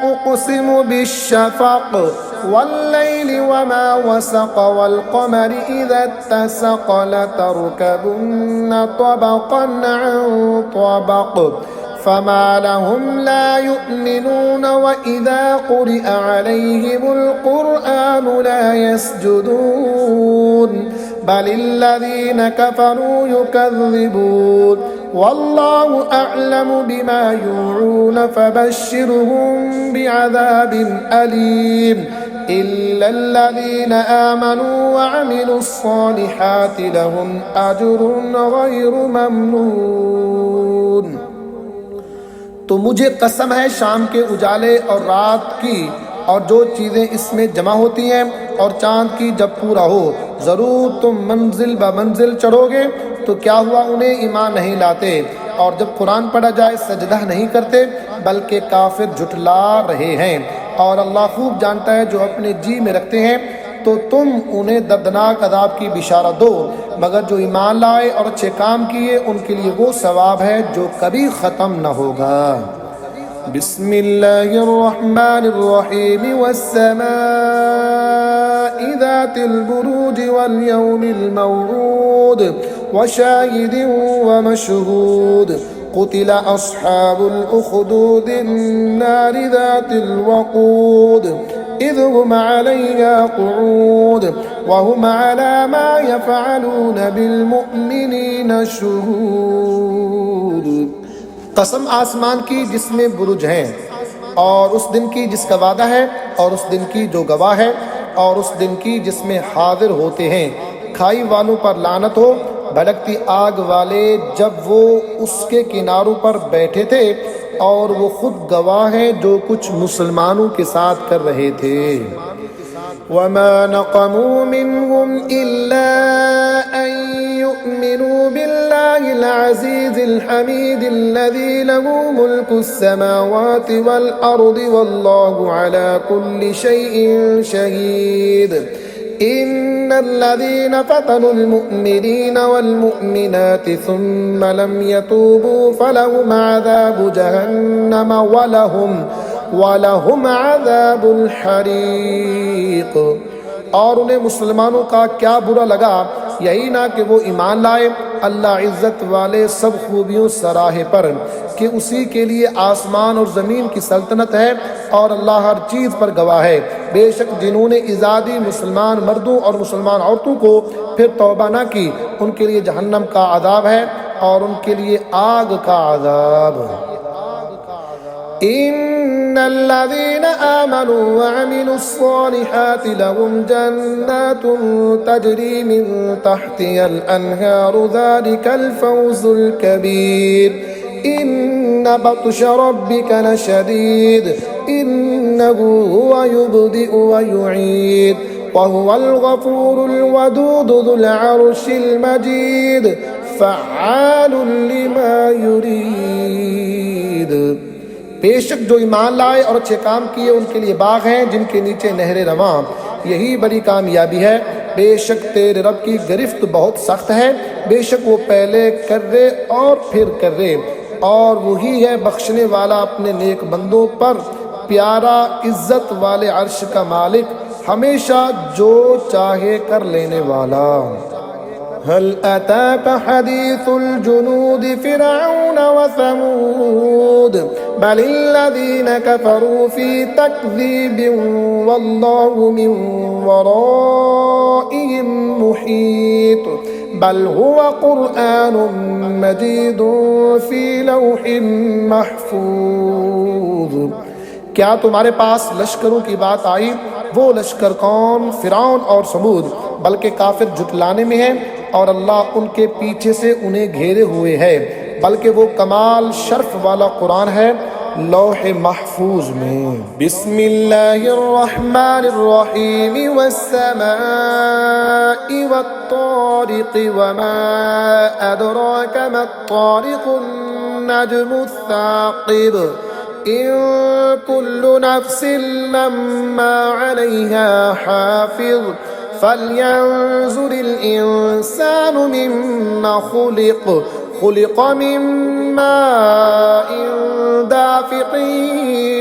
उक़सिमु बिश्शफ़क़ वल्लैलि वमा वसक़ वल्क़मरि इज़ा इत्तसक़ लतरकबुन्न तबक़न अन तबक़ फमा लहुम ला युमिनून वइज़ा क़ुरिअ अलैहिमुल क़ुरआनु ला यस्जुदून बलिल्लज़ीन कफ़रू युकज़्ज़िबून वल्लाहु अअलमु बिमा युअून फबश्शिरहुम बिअज़ाबिन अलीम इल्लल्लज़ीन आमनू वअमिलुस्सालिहाति लहुम अज्रुन गैरु ममनून। तो मुझे कसम है शाम के उजाले और रात की और जो चीज़ें इसमें जमा होती हैं और चांद की जब पूरा हो, ज़रूर तुम मंजिल ब मंजिल चढ़ोगे। तो क्या हुआ, उन्हें ईमान नहीं लाते, और जब कुरान पढ़ा जाए सजदा नहीं करते बल्कि काफिर झुठला रहे हैं। और अल्लाह खूब जानता है जो अपने जी में रखते हैं। तो तुम उन्हें दर्दनाक अदाब की बिशारत दो, मगर जो ईमान लाए और अच्छे काम किए उनके लिए वो सवाब है जो कभी ख़त्म न होगा। बिस्मिल्लाहिर्रहमानिर्रहीम वस्समाइ ज़ातिल बुरूज वल यौमिल मौऊद वशाहिदिन वमशहूद क़ुतिल अस्हाबुल उख़दूद अन्नारि ज़ातिल वक़ूद इज़ हुम अलैहा क़ुऊद वहुम अला मा यफ़अलून बिल मुअमिनीन शुहूद। कसम आसमान की जिसमें बुरुज हैं, और उस दिन की जिसका वादा है, और उस दिन की जो गवाह है, और उस दिन की जिसमें हाजिर होते हैं। खाई वालों पर लानत हो, भड़कती आग वाले जब वो उसके किनारों पर बैठे थे, और वो खुद गवाह हैं जो कुछ मुसलमानों के साथ कर रहे थे। वमा नक़मू मिनहुम इल्ला अन युमिनू बिल्लाहिल अज़ीज़िल हमीदिल्लज़ी लहू मुल्कुस समावाति वल अर्दि वल्लाहु अला कुल्लि शैइन शहीद। इन्नल्लज़ीन फ़तनुल मुअ्मिनीन वल मुअ्मिनाति सुम्मा लम यतूबू फलहुम अज़ाबु जहन्नम वलहुम अज़ाबुल हरीक़। और उन्हें मुसलमानों का क्या बुरा लगा, यही ना कि वो ईमान लाए, अल्लाह इज़्ज़त वाले सब खूबियों सराहे पर, बल्कि उसी के लिए आसमान और ज़मीन की सल्तनत है और अल्लाह हर चीज़ पर गवाह है। बेशक जिन्होंने इजादी मुसलमान मर्दों और मुसलमान औरतों को फिर तौबा ना की, उनके लिए जहन्नम का अज़ाब है और उनके लिए आग का अज़ाब। इन्नल्लज़ीना आमनू व अमिलुस्सालिहाति लहुम जन्नातुन तजरी मिन तहतिहल अनहारु ज़ालिकल फौज़ुल कबीर। इन्न बत्श रब्बिका लशदीद इन्नहु हुवा युब्दिउ व युईद व हुवल गफूरुल वदूद ज़ुल अर्शिल मजीद फ़अ्आलुन लिमा युरीद। बेशक जो ईमान लाए और अच्छे काम किए उनके लिए बाग हैं जिनके नीचे नहरें रवां, यही बड़ी कामयाबी है। बेशक तेरे रब की गिरफ्त बहुत सख्त है, बेशक वो पहले कर्रे और फिर कर्रे, और वही है बख्शने वाला अपने नेक बंदों पर प्यारा, इज्जत वाले अर्श का मालिक, हमेशा जो चाहे कर लेने वाला। हल अताक हदीसुल जुनूद फिरऔन व समूद बलिल्लज़ीना कफरू फी तकज़ीबिन वल्लाहु मिन वराइहिम मुहीत बल हुवा कुरआनुम मजीदुन फी लौहिन महफूज। क्या तुम्हारे पास लश्करों की बात आई? वो लश्कर कौन? फिरौन और समूद, बल्कि काफिर जुटलाने में है और अल्लाह उनके पीछे से उन्हें घेरे हुए है, बल्कि वो कमाल शर्फ वाला कुरान है लौहे महफूज में। बिस्मिल्लाहिर रहमानिर रहीम वस्समाइ वत्तारिक़ वमा अदराका मत्तारिक़ुन नज्मुस साक़िब इन कुल्लु नफ्सिन लम्मा अलैहा हाफ़िज़ फल्यंज़ुरिल इंसानु मिम्मा खुलिक़ खुलिक़ मिन माइन दाफ़िक़िन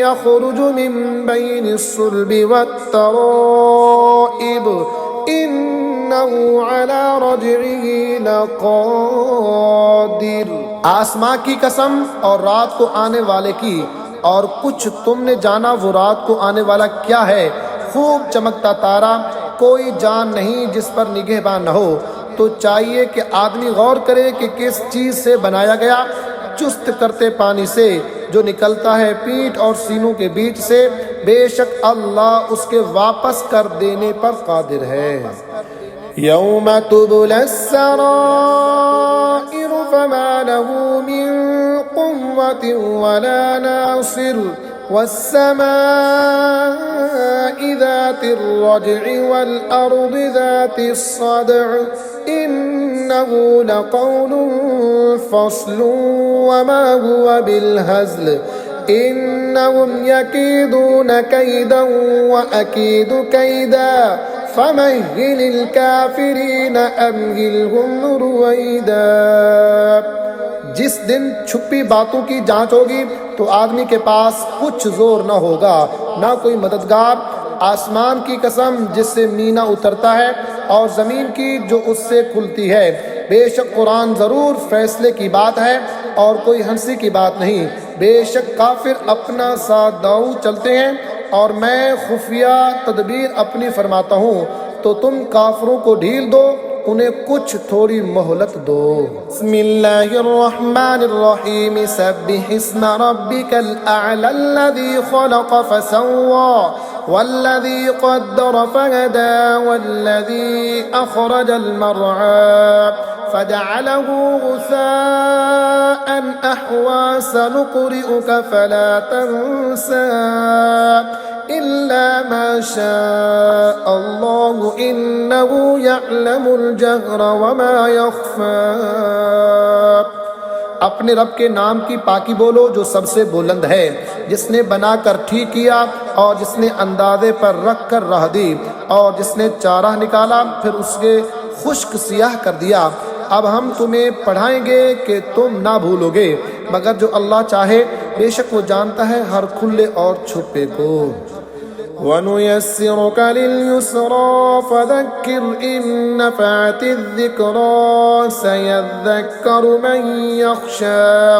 यख़रुजु मिन बैनिस सुल्बि वत्तराइब इन्नहु अला रज्इही लक़ादिर। आसमां की कसम और रात को आने वाले की, और कुछ तुमने जाना वो रात को आने वाला क्या है? खूब चमकता तारा, कोई जान नहीं जिस पर निगहबान न हो। तो चाहिए कि आदमी गौर करे कि किस चीज़ से बनाया गया। चुस्त करते पानी से जो निकलता है पीठ और सीनों के बीच से, बेशक अल्लाह उसके वापस कर देने पर कादिर है। यौम तुबलस सराइर फमा लहू मिन कुव्वतिन वला नासिर वस्समाइ ज़ातिर रज्इ वल अर्दि ज़ातिस सदअ इन्नहु लक़ौलुन फ़स्लुन वमा हुवा बिलहज़्ल इन्नहुम यकीदून कैदन व अकीदु कैदा फमह्हिलिल काफ़िरीन अम्हिलहुम रुवैदा। जिस दिन छुपी बातों की जांच होगी तो आदमी के पास कुछ जोर न होगा, ना कोई मददगार। आसमान की कसम जिससे मीना उतरता है और ज़मीन की जो उससे खुलती है, बेशक कुरान ज़रूर फैसले की बात है और कोई हंसी की बात नहीं। बेशक काफिर अपना साथ दाऊ चलते हैं और मैं खुफिया तदबीर अपनी फरमाता हूँ, तो तुम काफिरों को ढील दो, उन्हें कुछ थोड़ी मोहलत दो। बिस्मिल्लाहिर्रहमानिर्रहीम सब्बिहिस्म रब्बिकल अअला अल्लज़ी खलक़ फसव्वा वल्लज़ी क़द्दर फहदा वल्लज़ी अख़रजल मर्आ फजअलहु गुसाअन अहवा सनुक़रिउक फला तंसा इल्ला मा शाअ अल्लाहु इन्नहु यअलमुल जहरा वमा यख़फ़ा। अपने रब के नाम की पाकी बोलो जो सबसे बुलंद है, जिसने बनाकर ठीक किया और जिसने अंदाजे पर रख कर राह दी और जिसने चारा निकाला फिर उसके खुश्क सियाह कर दिया। अब हम तुम्हें पढ़ाएंगे कि तुम ना भूलोगे, मगर जो अल्लाह चाहे, बेशक वो जानता है हर खुले और छुपे को। वनुयस्सिरुक लिल-युस्रा फदक्किर इन नफ़अतिज़-ज़िक्रा सयज़्ज़क्करु मन यख़्शा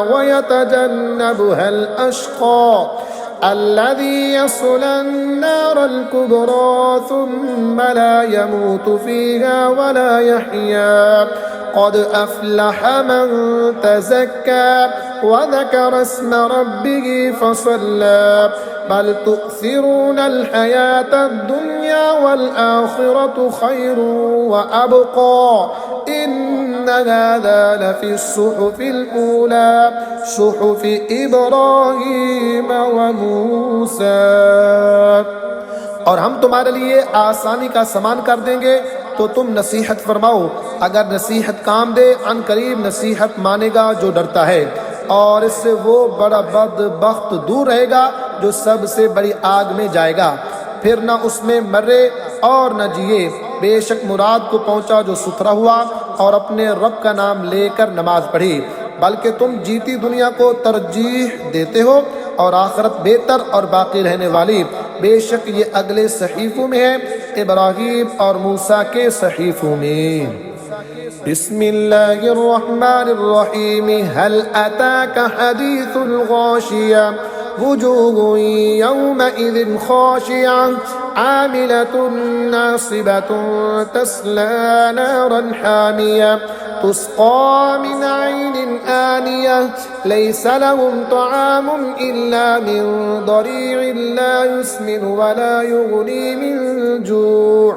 वयतजन्नबुहल अश्क़ा अल्लज़ी यस्लन्-नारल कुब्रा सुम्मा ला यमूतु फ़ीहा वला यहया क़द अफ़लह मन तज़क्का वज़करा इस्म रब्बिही फ़सल्ला बल तु'सिरूनल हयातद-दुन्या वल आखिरतु खैरुन व अबक़ा इन्न हाज़ा लफ़िस्सुहुफ़िल ऊला सुहुफ़ि इब्राहीम व मूसा। और हम तुम्हारे लिए आसानी का सामान कर देंगे तो तुम नसीहत फरमाओ। अगर नसीहत काम दे अन करीब नसीहत मानेगा जो डरता है, और इससे वो बड़ा बदबख्त दूर रहेगा जो सबसे बड़ी आग में जाएगा, फिर न उसमें मरे और न जिए। बेशक मुराद को पहुंचा जो सुथरा हुआ और अपने रब का नाम लेकर नमाज पढ़ी। बल्कि तुम जीती दुनिया को तरजीह देते हो और आखिरत बेहतर और बाकी रहने वाली। बेशक ये अगले सहीफों में है, इब्राहीम और मूसा के सहीफों में। बिस्मिल्लाहिर्रहमानिर्रहीम हल अताका हदीसुल गाशिया वुजूहुन यौमइज़िन खाशिया आमिलतुन नासिबतुन तस्ला नारन हामिया तुस्क़ा मिन ऐनिन आनिया लैसा लहुम तआमुन इल्ला मिन दरी'इन ला युस्मिनु व ला युग़नी मिन जूअ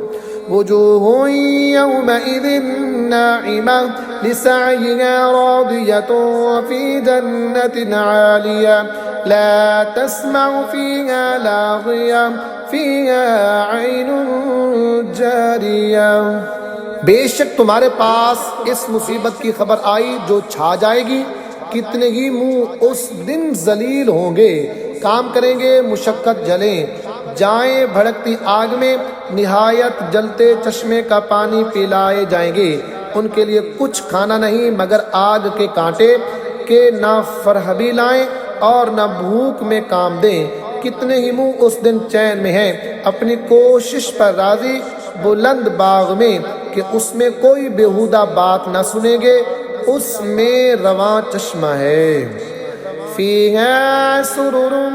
वुजूहुन यौमइज़िन नाइमा लिसअयिहा रादियतुन फ़ी जन्नतिन आलिया ला तस्मअु फ़ीहा लाग़िया फ़ीहा ऐनुन जारिया। बेशक तुम्हारे पास इस मुसीबत की खबर आई जो छा जाएगी। कितने ही मुंह उस दिन जलील होंगे, काम करेंगे मुशक्कत जलें, जाएं भड़कती आग में, निहायत जलते चश्मे का पानी पिलाए जाएंगे। उनके लिए कुछ खाना नहीं मगर आग के कांटे के, ना फरहबी लाएं और ना भूख में काम दें। कितने ही मुंह उस दिन चैन में हैं, अपनी कोशिश पर राजी बुलंद बाग में कि उसमें कोई बेहुदा बात ना सुनेंगे, उसमें रवां चश्मा है। फ़ीहा सुरुरुम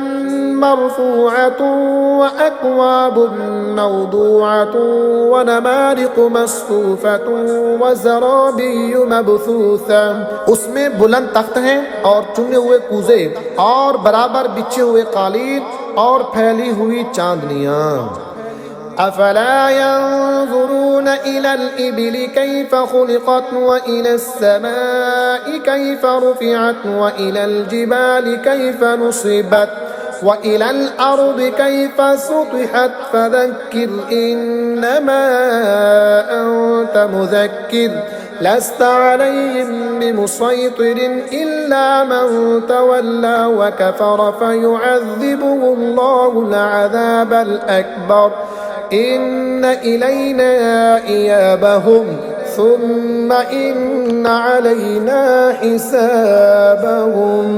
मरफ़ूअतुन व अक्वाबुन मवदूअतुन व नमारिक़ु मस्फ़ूफ़तुन व ज़राबिय्यु मबसूसा। उसमें बुलंद तख्त हैं और चुने हुए कूज़े और बराबर बिछे हुए कालीन और फैली हुई चांदनियाँ। अफ़ला यंज़ुरून इलल इबिलि कैफ़ ख़ुलिक़त व इलस समाइ कैफ़ रुफ़िअत व इलल जिबालि कैफ़ नुसिबत व इलल अर्दि कैफ़ सुतिहत फ़ज़क्किर इन्नमा अंत मुज़क्किर लस्त अलैहिम बिमुसैतिरिन इल्ला मन तवल्ला व कफ़र फ़युअज़्ज़िबुहुल्लाहुल अज़ाबल अकबर इन्न इलैना इयाबहुम सुम्मा इन्न अलैना हिसाबहुम।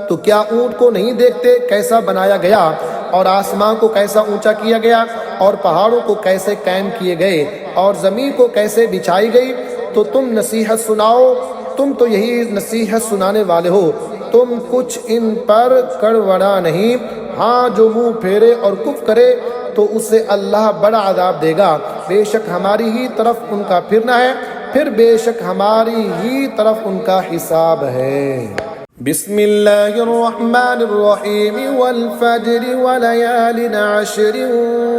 तो क्या ऊँट को नहीं देखते कैसा बनाया गया, और आसमान को कैसा ऊंचा किया गया, और पहाड़ों को कैसे कायम किए गए, और ज़मीन को कैसे बिछाई गई। तो तुम नसीहत सुनाओ, तुम तो यही नसीहत सुनाने वाले हो। तुम कुछ इन पर कड़वड़ा नहीं। हाँ, जो मुँह फेरे और कुफ करे तो उसे अल्लाह बड़ा अज़ाब देगा। बेशक हमारी ही तरफ उनका फिरना है, फिर बेशक हमारी ही तरफ उनका हिसाब है। बिस्मिल्लाहिर्रहमानिर्रहीम वल फज्रि व लयालिन अश्रिन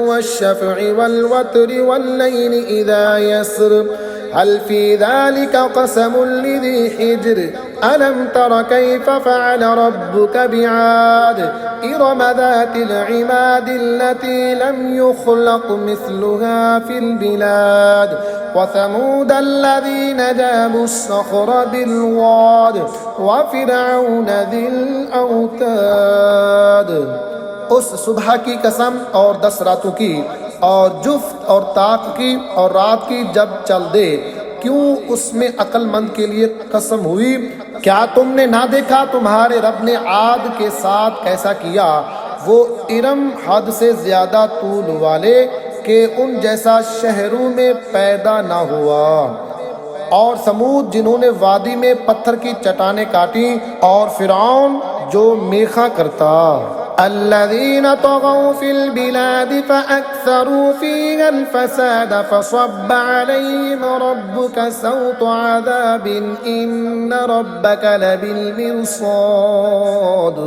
वश्शफ़अि वल वत्रि वल लैलि इज़ा यस्र हल फ़ी ज़ालिका क़समुन लिज़ी हिज्र अलम तर कैफ़ फ़अल रब्बुक बिआद इरम ज़ातिल इमाद अल्लती लम युख़लक़ मिस्लुहा फ़िल बिलाद व समूद अल्लज़ीन जाबु अस्सख़्र बिलवाद व फ़िरऔन ज़िल औताद। उस सुबह की कसम और 10 रातों की, और जुफ्त और ताक की, और रात की जब चल दे, क्यों उसमें अक्लमंद के लिए कसम हुई। क्या तुमने ना देखा तुम्हारे रब ने आद के साथ कैसा किया। वो इरम हद से ज़्यादा तूल वाले कि उन जैसा शहरों में पैदा ना हुआ, और समूद जिन्होंने वादी में पत्थर की चट्टानें काटी, और फिरौन जो मेखा करता। अल्लज़ीना तग़ौ फ़िल बिलादि फ़अक्सरू फ़ीहल फ़साद फ़सब्ब अलैहिम रब्बुका सौत अज़ाबिन इन्न रब्बका लबिल मिरसाद।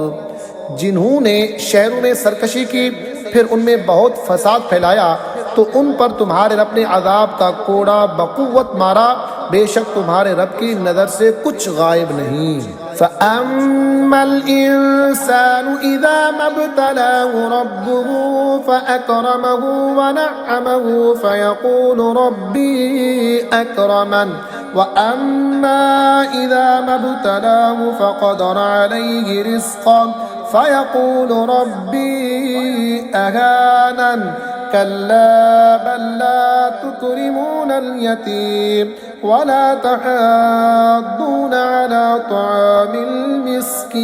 जिन्होंने शहरों में सरकशी की फिर उनमें बहुत फसाद फैलाया, तो उन पर तुम्हारे रब ने अजाब का कोड़ा बकुव्वत मारा, बेशक तुम्हारे रब की नज़र से कुछ गायब नहीं। फ़अम्मल इंसानु इज़ा मब्तलाहु रब्बुहु फ़अकरमहु व नअमहु फ़यक़ूलु रब्बी अकरमन व अम्मा इज़ा मब्तलाहु फ़क़दर अलैहि रिज़्क़हु फ़यक़ूलु रब्बी अहानन कल्ला बल ला तुकरिमूनल यतीम वला तहद्दून अला तआमिल मिस्कीन।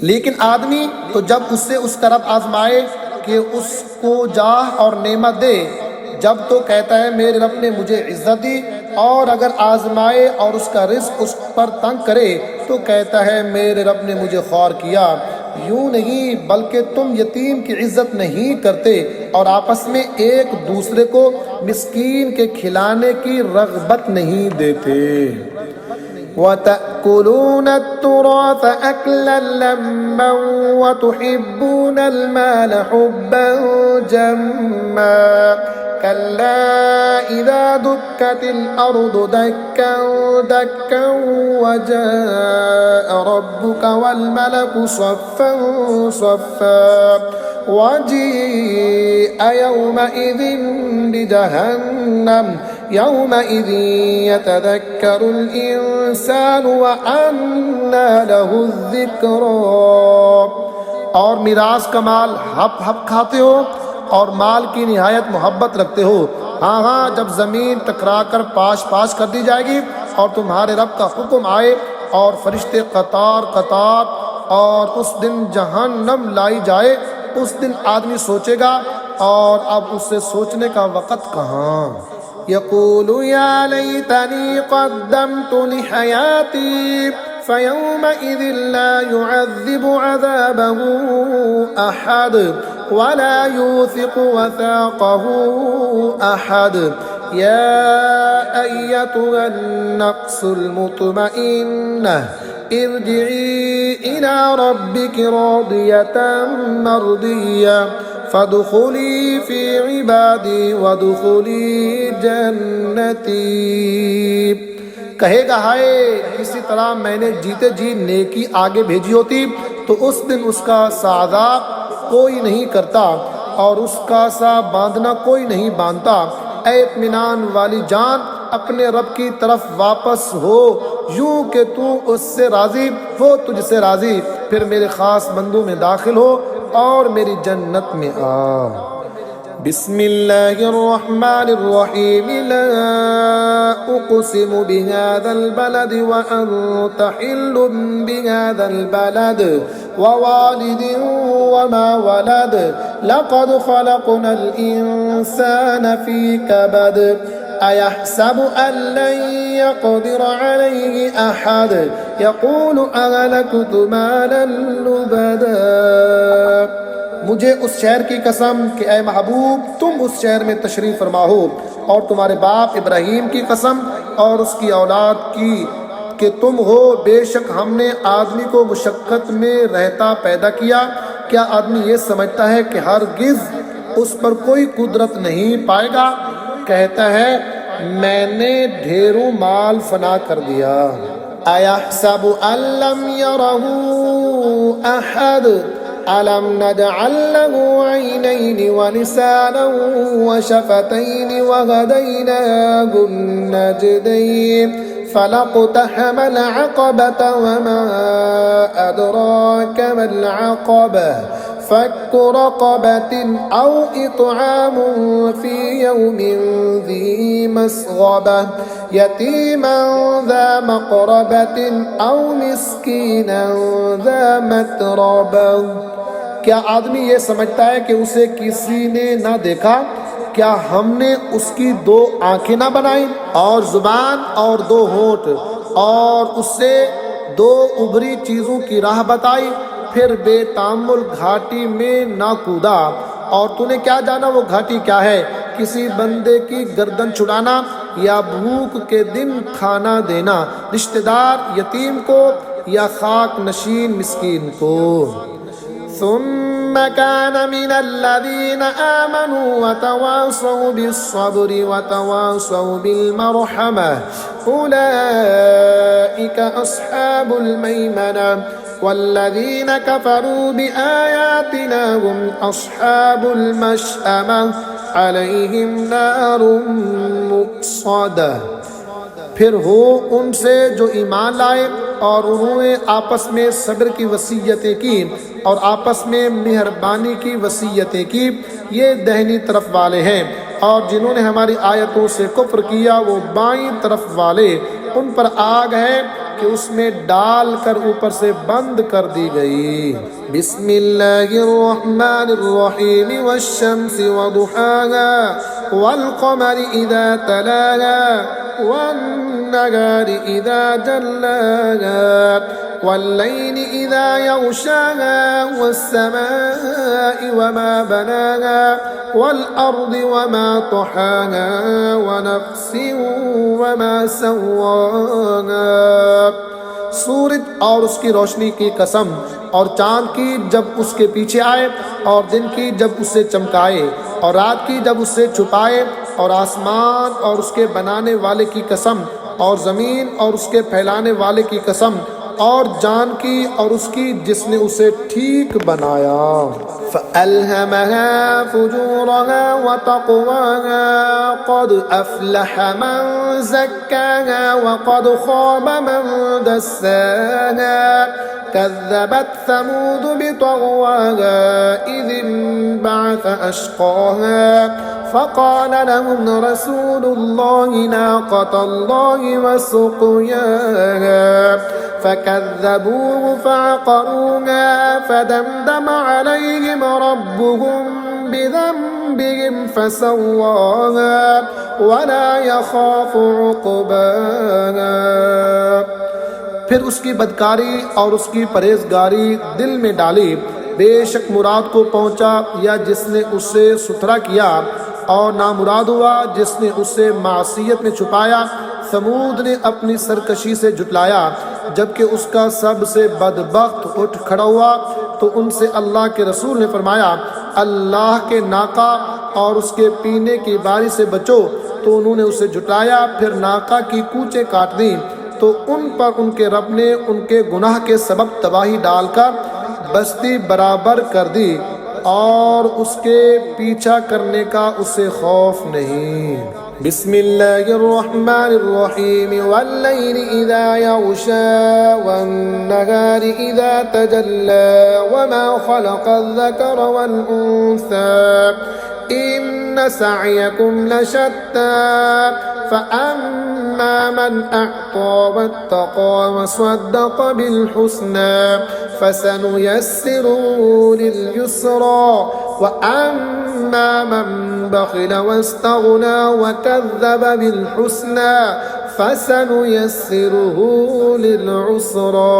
लेकिन आदमी तो जब उससे उसका रब आजमाए कि उसको जाह और नेमत दे, जब तो कहता है मेरे रब ने मुझे इज्जत दी, और अगर आजमाए और उसका रिस्क उस पर तंग करे तो कहता है मेरे रब ने मुझे ख्वार किया। यूं नहीं बल्कि तुम यतीम की इज्जत नहीं करते और आपस में एक दूसरे को मिस्कीन के खिलाने की रग़बत नहीं देते। वतअकुलून तुराथ अकलन लम्मा वतुहिब्बूनल माल हुब्बन जम्मा कल्ला इज़ा दुक्कतिल अर्दु दक्कन दक्कन वजाअ रब्बुका वल मलकु सफ़्फ़न सफ़्फ़ा वजीअ यौमइज़िन बिजहन्नम यौमइज़िन यतज़क्करुल इंसानु व अन्ना लहु ज़िक्रा। और मिरास का माल हप हप खाते हो और माल की निहायत मोहब्बत रखते हो। हाँ हाँ, जब ज़मीन टकरा कर पाश पाश कर दी जाएगी और तुम्हारे रब का हुक्म आए और फरिश्ते कतार कतार, और उस दिन जहन्नम लाई जाए, उस दिन आदमी सोचेगा और अब उससे सोचने का वक़्त कहाँ। यक़ूलु या लैतनी क़द्दमतु लिहयाती फ़यौमइज़िन ला युअज़्ज़िबु अज़ाबहु अहद वला यूसिक़ु वसाक़हु अहद। या अय्यतुहन नफ़्सुल मुतमइन्नह इरजिई इला रब्बिकी रादियतन मर्दिय्या फदखुली फ़ी इबादी वदखुली जन्नती। कहेगा हाय, किसी तरह मैंने जीते जी नेकी आगे भेजी होती तो उस दिन उसका सादा कोई नहीं करता और उसका सा बांधना कोई नहीं बांधता। ऐ इत्मीनान वाली जान, अपने रब की तरफ वापस हो, यूं कि तू उससे राज़ी, वो तुझसे राज़ी, फिर मेरे ख़ास बंदों में दाखिल हो और मेरी जन्नत में आ। बिस्मिल्लाहिर्रहमानिर्रहीम। ला उक़सिमु बिहाज़ल बलद व अन्त हिल्लुम बिहाज़ल बलद व वालिदिन व मा वलद लक़द ख़लक़नल इंसान फ़ी कबद अयहसबु अन लन यक़दिर अलैहि अहद यक़ूलु अहलकतु मालन लुबदा। मुझे उस शहर की कसम कि ए महबूब तुम उस शहर में तशरीफ़ फरमा हो, और तुम्हारे बाप इब्राहीम की कसम और उसकी औलाद की कि तुम हो, बेशक हमने आदमी को मुशक्क़त में रहता पैदा किया। क्या आदमी ये समझता है कि हरगिज़ उस पर कोई कुदरत नहीं पाएगा? कहता है मैंने ढेरों माल फना कर दिया। अयहसबु अल्लम यरहू अहद अलम नजअल लहू ऐनैन व लिसानन व शफतैन व हदैनाहु नजदैन फलक़तहमल अक़बत व मा अदराक मल अक़बह फक्कु रक़बतिन औ इत्आमुन फी यौमिन ज़ी मस्ग़बह यतीमन ज़ा मक़रबतिन औ मिस्कीनन ज़ा मतरबह। क्या आदमी ये समझता है कि उसे किसी ने ना देखा? क्या हमने उसकी दो आंखें ना बनाई और जुबान और दो होंठ और उससे दो उभरी चीजों की राह बताई, फिर बेतामुल घाटी में ना कूदा? और तूने क्या जाना वो घाटी क्या है? किसी बंदे की गर्दन छुड़ाना या भूख के दिन खाना देना, रिश्तेदार यतीम को या खाक नशीन मिस्कीन को। सुम्मा कान मिनल्लज़ीना आमनू वतवासौ बिस्सब्रि वतवासौ बिलमरहमह उलाइका अस्हाबुल मैमना वल्लज़ीना कफ़रू बिआयातिना हुम अस्हाबुल मशअमह अलैहिम नारुम मुक़सदह। फिर हो उनसे जो ईमान लाए और उन्होंने आपस में सब्र की वसीयतें की और आपस में मेहरबानी की वसीयतें की, ये दाहिनी तरफ वाले हैं। और जिन्होंने हमारी आयतों से कुफ्र किया वो बाईं तरफ वाले, उन पर आग है कि उसमें डाल कर ऊपर से बंद कर दी गई। बिस्मिल्लाहिर्रहमानिर्रहीम वश्शम्सि वदुहाहा वल्क़मरि इज़ा तलाहा वन्नहारि इज़ा जल्लाहा वल्लैलि इज़ा यग़शाहा वस्समाइ वमा बनाहा वल्अर्दि वमा तहाहा वनफ्सिन वमा सव्वाहा। सूरज और उसकी रोशनी की कसम, और चांद की जब उसके पीछे आए, और दिन की जब उससे चमकाए, और रात की जब उससे छुपाए, और आसमान और उसके बनाने वाले की कसम, और ज़मीन और उसके फैलाने वाले की कसम, और जान की और उसकी जिसने उसे ठीक बनाया। फ़अल्हमहा फ़ुजूरहा व तक़वाहा क़द अफ़लह मन ज़क्काहा व क़द ख़ाब मन दस्साहा कज़्ज़बत समूद बितग़वाहा इज़ इंबअथ अशक़ाहा फ़क़ाल लहुम रसूलुल्लाहि नाक़तल्लाहि व सुक़याहा फ़कज़्ज़बूहु फ़अक़रूहा फ़दमदम अलैहिम रब्बुहुम बिज़ंबिहिम फ़सव्वाहा वला यख़ाफ़ु उक़बाहा। फिर उसकी बदकारी और उसकी परहेज़गारी दिल में डाली, बेशक मुराद को पहुँचा या जिसने उससे सुथरा किया, और नामुराद हुआ जिसने उससे मासियत में छुपाया। समूद ने अपनी सरकशी से जुटलाया, जबकि उसका सबसे बदबख्त उठ खड़ा हुआ तो उनसे अल्लाह के रसूल ने फरमाया, अल्लाह के नाका और उसके पीने की बारी से बचो। तो उन्होंने उसे जुटाया, फिर नाका की कूचें काट दी, तो उन पर उनके रब ने उनके गुनाह के सबब तबाही डालकर बस्ती बराबर कर दी, और उसके पीछा करने का उसे खौफ नहीं। बिस्मिल्लाहिर्रहमानिर्रहीम वल्लैलि इज़ा यग़शा वन्नहारि इज़ा तजल्ला वमा खलक़ज़-ज़कर वल-उन्सा इन्न सअयकुम लशत्ता फ़अम्मा मन अअता वत्तक़ा वसद्दक़ बिल-हुस्ना फ़सनुयस्सिरुहु लिल-युस्रा वअम्मा मन बख़िल वस्तग़ना वकज़्ज़ब बिल-हुस्ना फ़सनुयस्सिरुहु लिल-उस्रा।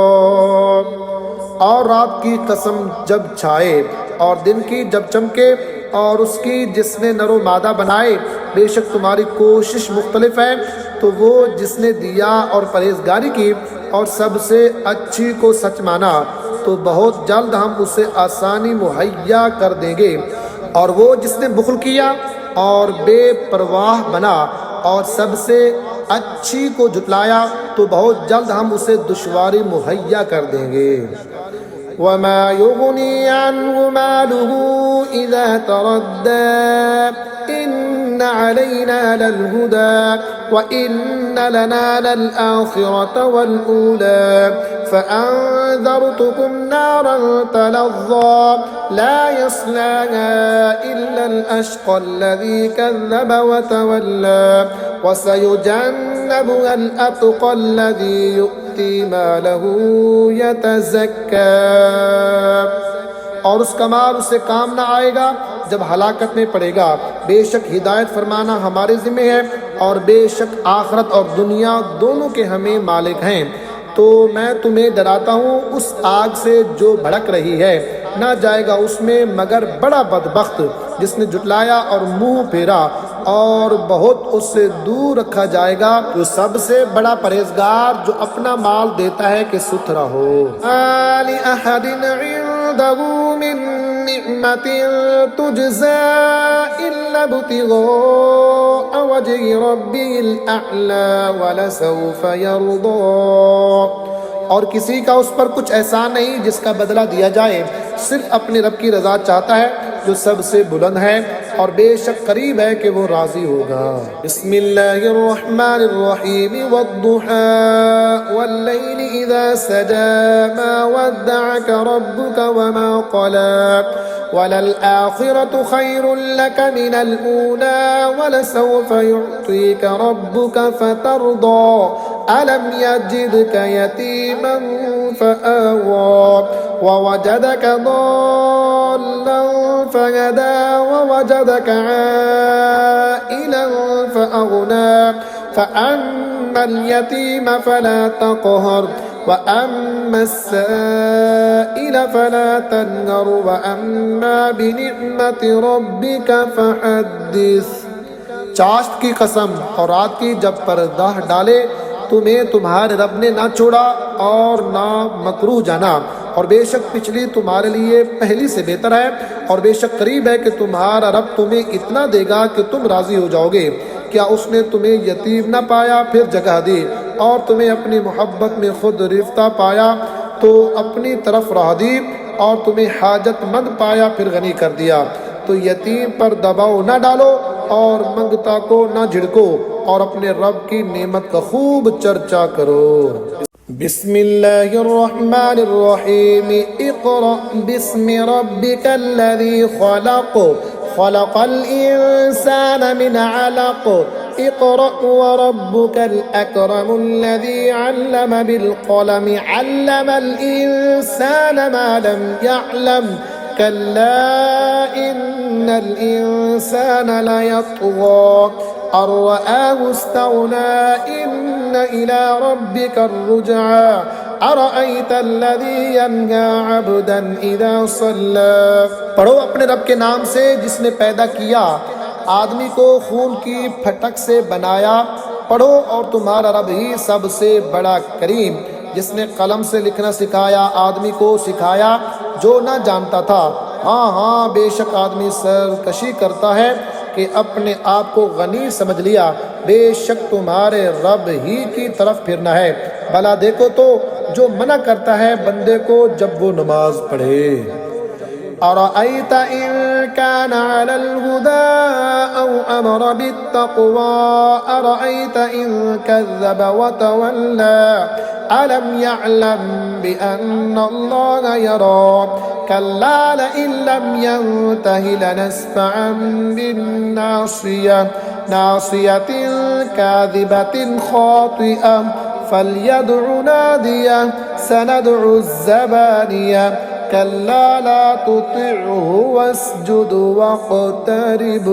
और रात की कसम जब छाए और दिन की जब चमके और उसकी जिसने नरो मादा बनाए, बेशक तुम्हारी कोशिश मुख्तलिफ है, तो वो जिसने दिया और परहेजगारी की और सबसे अच्छी को सच माना, तो बहुत जल्द हम उसे आसानी मुहैया कर देंगे। और वो जिसने बुख़्ल किया और बेपरवाह बना और सबसे अच्छी को जुटलाया, तो बहुत जल्द हम उसे दुश्वारी मुहैया कर देंगे। वमा युगनी अन्हु मालुहु इज़ा तरद्दा इन्न अलैना लल-हुदा व इन्न लना लल-आखिरत वल-ऊला फ़अन्ज़रतुकुम नारन तलज़्ज़ा ला यस्लाहा इल्ला अल-अश्क़ा अल्लज़ी कज़्ज़ब व तवल्ला व सयुजन्नबुहा अल-अत्क़ा अल्लज़ी यु'ती मालहु यतज़क्का। और उसका माल उसे काम ना आएगा जब हलाकत में पड़ेगा। बेशक हिदायत फरमाना हमारे ज़िम्मे है और बेशक आखिरत और दुनिया दोनों के हमें मालिक हैं। तो मैं तुम्हें डराता हूँ उस आग से जो भड़क रही है, ना जाएगा उसमें मगर बड़ा बदबख्त जिसने जुटलाया और मुंह फेरा, और बहुत उससे दूर रखा जाएगा जो सबसे बड़ा परहेजगार जो अपना माल देता है कि सुथरा हो। आलि अहदिन इंदहु मिन निअमतिन तुजज़ा इल्ला इब्तिग़ाअ वजहि रब्बिल अअला वलसौफ यरदा। और किसी का उस पर कुछ एहसान नहीं जिसका बदला दिया जाए, सिर्फ अपने रब की रज़ा चाहता है जो सबसे बुलंद है और बेशक करीब है कि वो राज़ी होगा। बिस्मिल्लाहिर रहमानिर रहीम वद्दुहा वल्लैलि इज़ा सजा मा वद्दअका रब्बुका वमा क़ला वलल आखिरतु खैरुल लक मिनल ऊला वलसौफ युअतीका रब्बुका फतरदा अलम यजिदका यतीमन फआवा ववजदका ضالًا فهدى ووجدك عائلا فأغنى فأما اليتيم فلا تقهر وأما السائل فلا تنهر وأما بنعمة ربك فحدث। चाश्त की कसम और रात की जब पर्दा डाले तुम्हें तुम्हारे रब ने ना छोड़ा और ना मकरूह जाना, और बेशक पिछली तुम्हारे लिए पहली से बेहतर है, और बेशक करीब है कि तुम्हारा रब तुम्हें इतना देगा कि तुम राज़ी हो जाओगे। क्या उसने तुम्हें यतीम न पाया फिर जगह दी, और तुम्हें अपनी मोहब्बत में खुद रिफ्ता पाया तो अपनी तरफ राह दी, और तुम्हें हाजतमंद पाया फिर गनी कर दिया। तो यतीम पर दबाव न डालो और मंगता को न झिड़को, और अपने रब की नेमत का खूब चर्चा करो। बिस्मिल्लाहिर रहमानिर रहीम इक़रा बिस्मि रब्बिकल्लज़ी खलक़ खलक़ल इंसाना मिन अलक़ इक़रा व रब्बुकल अकरमुल्लज़ी अल्लम बिल क़लम अल्लमल इंसाना मा लम यअलम कल्ला इन्नल इंसाना लयत्ग़ा अर्रआहु इस्तग़ना इन्न इला रब्बिका अर्रुजआ अरअयतल्लज़ी यन्हा अब्दन इज़ा सल्ला। पढ़ो अपने रब के नाम से जिसने पैदा किया, आदमी को खून की फटक से बनाया। पढ़ो और तुम्हारा रब ही सबसे बड़ा करीम, जिसने कलम से लिखना सिखाया, आदमी को सिखाया जो ना जानता था। हाँ हाँ, बेशक आदमी सरकशी करता है कि अपने आप को गनी समझ लिया। बेशक तुम्हारे रब ही की तरफ फिरना है। भला देखो तो जो मना करता है बंदे को जब वो नमाज पढ़े। अरअयत इन कान अलल हुदा औ अमर बित्तक़वा अरअयत इन कज़्ज़ब व तवल्ला अलम यअलम बिअन्ना अल्लाह यरा कल्ला लइन लम यंतहि लनस्फ़अन बिन्नासियह नासियतिन काज़िबतिन खातिअह फल्यदउ नादियह सनदउ ज़बानियह कल्ला ला तुतिअहु वस्जुद वक़्तरिब।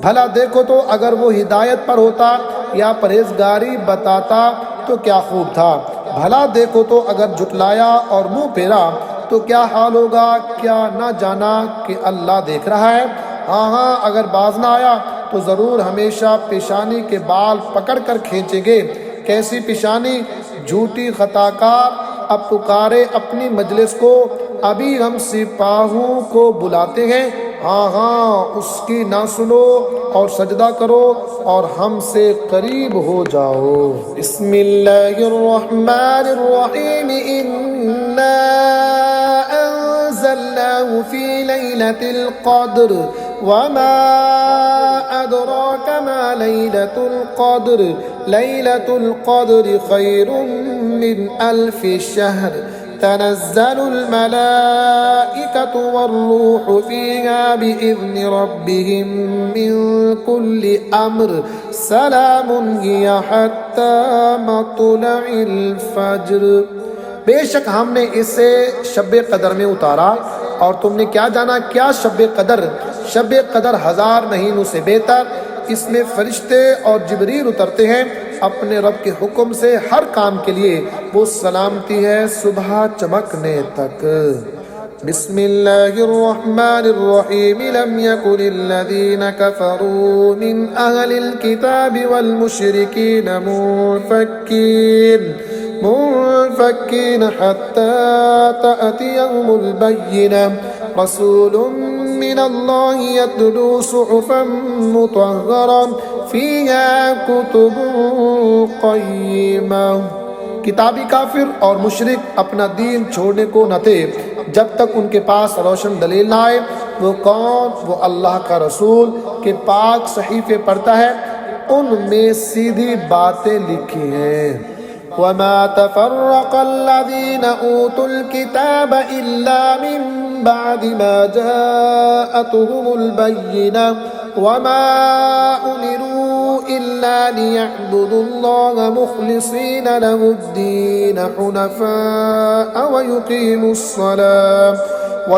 भला देखो तो अगर वो हिदायत पर होता या परहेजगारी बताता तो क्या खूब था। भला देखो तो अगर झुटलाया और मुंह फेरा तो क्या हाल होगा। क्या ना जाना कि अल्लाह देख रहा है। हाँ हाँ, अगर बाज ना आया तो ज़रूर हमेशा पेशानी के बाल पकड़ कर खींचेंगे। कैसी पेशानी, झूठी खताकार। अब पुकारे अपनी मजलिस को, अभी हम सिपाहों को बुलाते हैं। हाँ हाँ, उसकी ना सुनो और सजदा करो और हमसे करीब हो जाओ। बिस्मिल्लाहिर रहमानिर रहीम इन्ना अंज़लनाहु फी लैलतिल क़द्र वमा अदराक मा लैलतुल क़द्र खैरुम मिन अल्फि शहर तनज़्ज़लुल मलाइकतु वर्रूहु फ़ीहा बिइज़्नि रब्बिहिम मिन कुल्लि अम्र सलामुन हिया हत्ता मत्लइल फज्र। बेशक हमने इसे शब-ए कदर में उतारा और तुमने क्या जाना, क्या शब-ए कदर 1000 महीनों से बेहतर। इसमें फरिश्ते और जिब्रील उतरते हैं अपने रब के हुक्म से हर काम के लिए। वो सलामती है सुबह चमकने तक। बिस्मिल्लाहिर्रहमानिर्रहीम लम यकुनिल्लज़ीन कफ़रू मिन अहलिल किताबि वल मुशरिकीन मुनफ़क्कीन हत्ता तअतियहुमुल बय्यिनह रसूलुम मिनल्लाहि यत्लू सुहुफ़न मुतहहरा फ़ीहा कुतुबुन क़य्यिमा। किताबी काफिर और मुशरिक अपना दीन छोड़ने को न थे जब तक उनके पास रोशन दलील न आए। वो कौन? वो अल्लाह का रसूल के पाक सहीफे पढ़ता है, उनमें सीधी बातें लिखी हैं। वमा तफ़र्रक़ल्लज़ीना ऊतुल किताब इल्ला मिन बादि मा जाअतहुमुल बय्यिनह वमा उमिरू इल्ला लियअब्दुल्लाह मुख़लिसीन लहुद्दीन हुनफ़ा व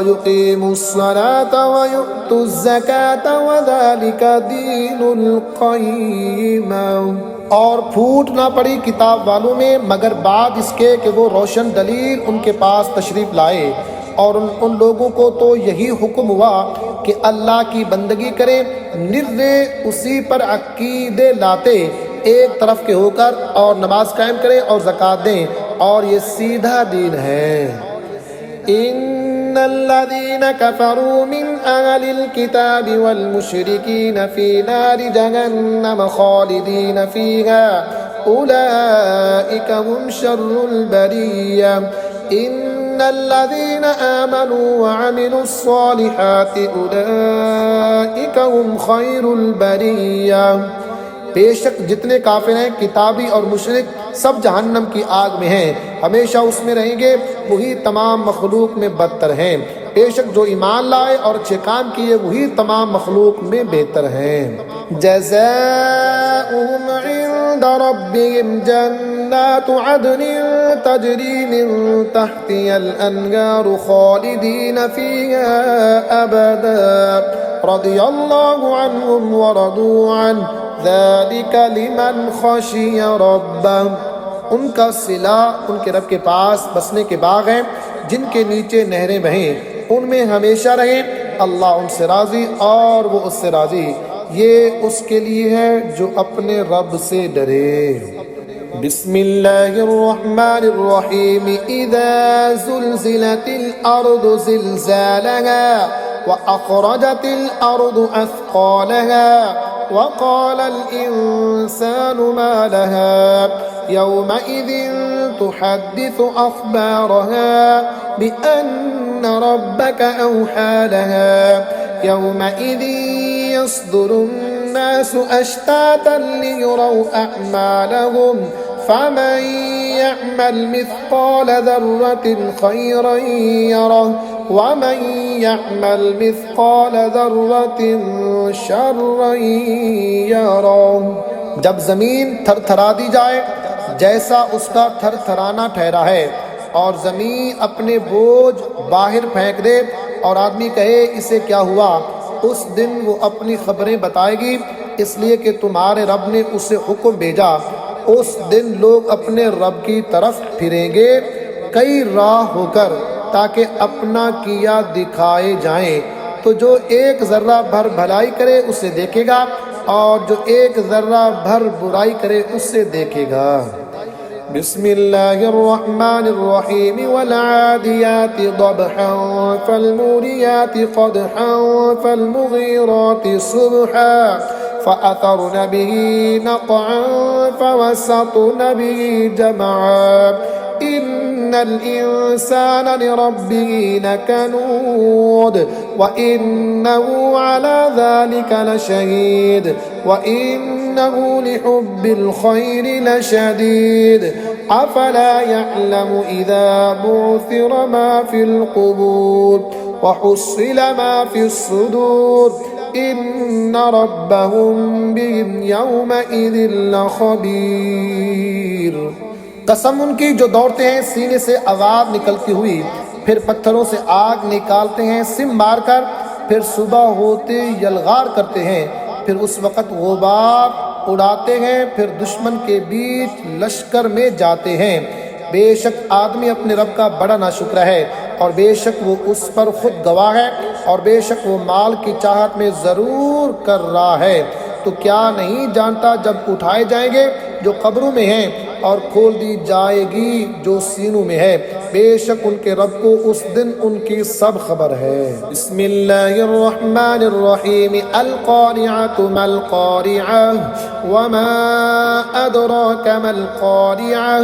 युक़ीमुस्सलात व यु'तुज़्ज़कात व ज़ालिका दीनुल क़य्यिम। और फूट ना पड़ी किताब वालों में मगर बाद इसके कि वो रोशन दलील उनके पास तशरीफ़ लाए। और उन लोगों को तो यही हुक्म हुआ कि अल्लाह की बंदगी करें, निर्रे उसी पर अकीदे लाते एक तरफ के होकर, और नमाज कायम करें और ज़कात दें, और ये सीधा दीन है। इन्नल्लज़ीन कफ़रू मिन अहलिल किताबि वल मुशरिकीन फ़ी नारि जहन्नम ख़ालिदीन फ़ीहा उलाइका हुम शर्रुल बरिय्या इन्नल्लज़ीन आमनू व अमिलुस्सालिहाति उलाइका हुम खैरुल बरिय्या। बेशक जितने काफिर हैं किताबी और मुशरिक सब जहन्नम की आग में हैं, हमेशा उसमें रहेंगे, वही तमाम मखलूक में बदतर हैं। बेशक जो ईमान लाए और अच्छे काम किए वही तमाम मखलूक में बेहतर हैं। जज़ाउहुम इंद रब्बिहिम जन्नातु अदनिन तजरी मिन तहतिहल अन्हारु खालिदीन फीहा अबदा रदियल्लाहु अन्हुम व रदू अन्हु ज़ालिका लिमन ख़शिय रब्बह। उनका सिला उनके रब के पास बसने के बाग हैं जिनके नीचे नहरें बहें, उनमें हमेशा रहें। अल्लाह उनसे राज़ी और वो उससे राज़ी। ये उसके लिए है जो अपने रब से डरे। बिस्मिल्लाहिर्रहमानिर्रहीम इज़ा ज़ुलज़िलतिल अर्दु ज़िलज़ालहा व अख़रजतिल अर्दु अथक़ालहा वक़ाल इंसानु मा लहा यौमइज़िन तुहद्दिसु अख़बारहा बिअन्न रब्बक औहा लहा यौमइज़िन यस्दुरुन नासु अश्तातन लियुरौ अअमालहुम फमन यअमल मिस्क़ाल ज़र्रतिन खैरन यरह वमन यअमल मिस्क़ाल ज़र्रतिन शर्रन यरह। जब ज़मीन थरथरा दी जाए जैसा उसका थरथराना ठहरा है, और ज़मीन अपने बोझ बाहर फेंक दे और आदमी कहे इसे क्या हुआ, उस दिन वो अपनी खबरें बताएगी, इसलिए कि तुम्हारे रब ने उसे हुक्म भेजा। उस दिन लोग अपने रब की तरफ फिरेंगे कई राह होकर ताकि अपना किया दिखाए जाएं। तो जो एक ज़र्रा भर भलाई करे उसे देखेगा, और जो एक ज़र्रा भर बुराई करे उससे देखेगा। बिस्मिल्लाहिर्रहमानिर्रहीम वल आदियाति ज़बहन फल्मुरियाति क़दहन फल्मुग़ीराति सुबहा फ़अथरन बिही नक़अन फ़वसतन बिही जमअन इन्नल इंसान लिरब्बिही लकनूद व इन्नहु अला ज़ालिका लशहीद व इन्नहु लिहुब्बिल खैरि लशदीद अफला यअलमु इज़ा बु'थिर मा फिल क़ुबूर व हुस्सिल मा फिस सुदूर इन्न रब्बहुम बिहिम यौमइज़िन लख़बीर। कसम उनकी जो दौड़ते हैं सीने से आवाज़ निकलती हुई, फिर पत्थरों से आग निकालते हैं सिम मारकर, फिर सुबह होते यलगार करते हैं, फिर उस वक़्त गुबार उड़ाते हैं, फिर दुश्मन के बीच लश्कर में जाते हैं। बेशक आदमी अपने रब का बड़ा नाशुक्र है और बेशक वो उस पर खुद गवाह है और बेशक वो माल की चाहत में ज़रूर कर रहा है। तो क्या नहीं जानता जब उठाए जाएंगे जो कब्रों में हैं और खोल दी जाएगी जो सीनों में है, बेशक उनके रब को उस दिन उनकी सब खबर है। बिस्मिल्लाहिर्रहमानिर्रहीम अल क़ारिअतु मल क़ारिअह वमा अदराका मल क़ारिअह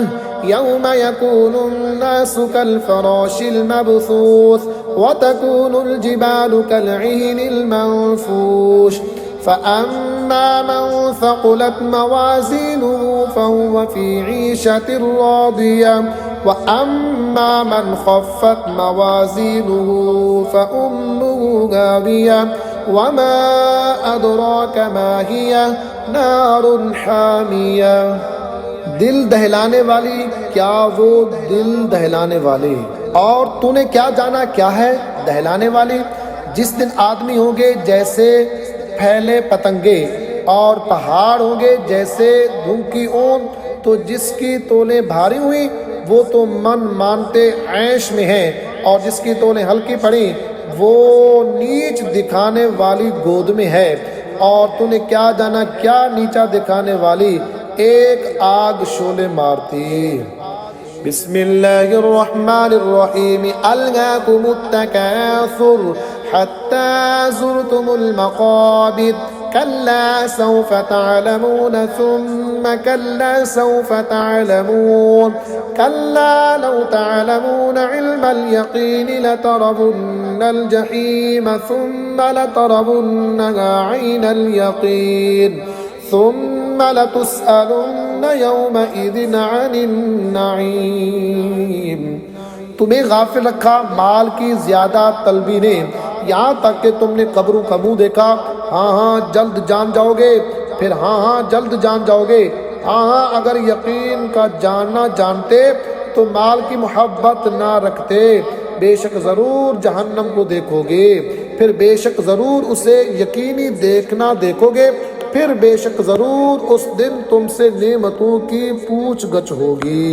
यौम यकूनुन नासु कल फ़राशिल मबसूस व तकूनुल जिबालु कल इहनिल मंफूश फ़अम्मा मन थक़ुलत मवाज़ीनुहु फ़हुव फ़ी ईशतिर रादियह व अम्मा मन ख़फ़्फ़त मवाज़ीनुहु फ़उम्मुहु हावियह वमा अदराका मा हिया नारुन हामियह। दिल दहलाने वाली, क्या वो दिल दहलाने वाली? और तूने क्या जाना क्या है दहलाने वाली? जिस दिन आदमी होंगे जैसे फैले पतंगे और पहाड़ होंगे जैसे धूम की ऊन, तो जिसकी तोलें भारी हुई वो तो मन मानते ऐश में है और जिसकी तोलें हल्की पड़ी वो नीच दिखाने वाली गोद में है। और तूने क्या जाना क्या नीचा दिखाने वाली? एक आग शोले मारती। बिस्मिल्लाहिर्रहमानिर्रहीम अलगाकुमुत तकासुर हत्ता ज़ुरतुमुल मक़ाबिर कल्ला सौफ तअलमून सुम्मा कल्ला सौफ तअलमून कल्ला लौ तअलमून इल्मल यक़ीन लतरवुन्नल जहीम सुम्मा लतरवुन्नहा ऐनल यक़ीन सुम्मा लतुस्अलुन्न यौमइज़िन अनिन नईम। तुम्हें गाफिल रखा माल की ज्यादा तलबी ने, यहाँ तक कि तुमने कब्रों का मुँह देखा। हाँ हाँ जल्द जान जाओगे, फिर हाँ हाँ जल्द जान जाओगे। हाँ हाँ अगर यकीन का जानना जानते तो माल की मोहब्बत ना रखते। बेशक ज़रूर जहन्नम को देखोगे, फिर बेशक ज़रूर उसे यकीनी देखना देखोगे, फिर बेशक ज़रूर उस दिन तुमसे नेमतों की पूछ गछ होगी।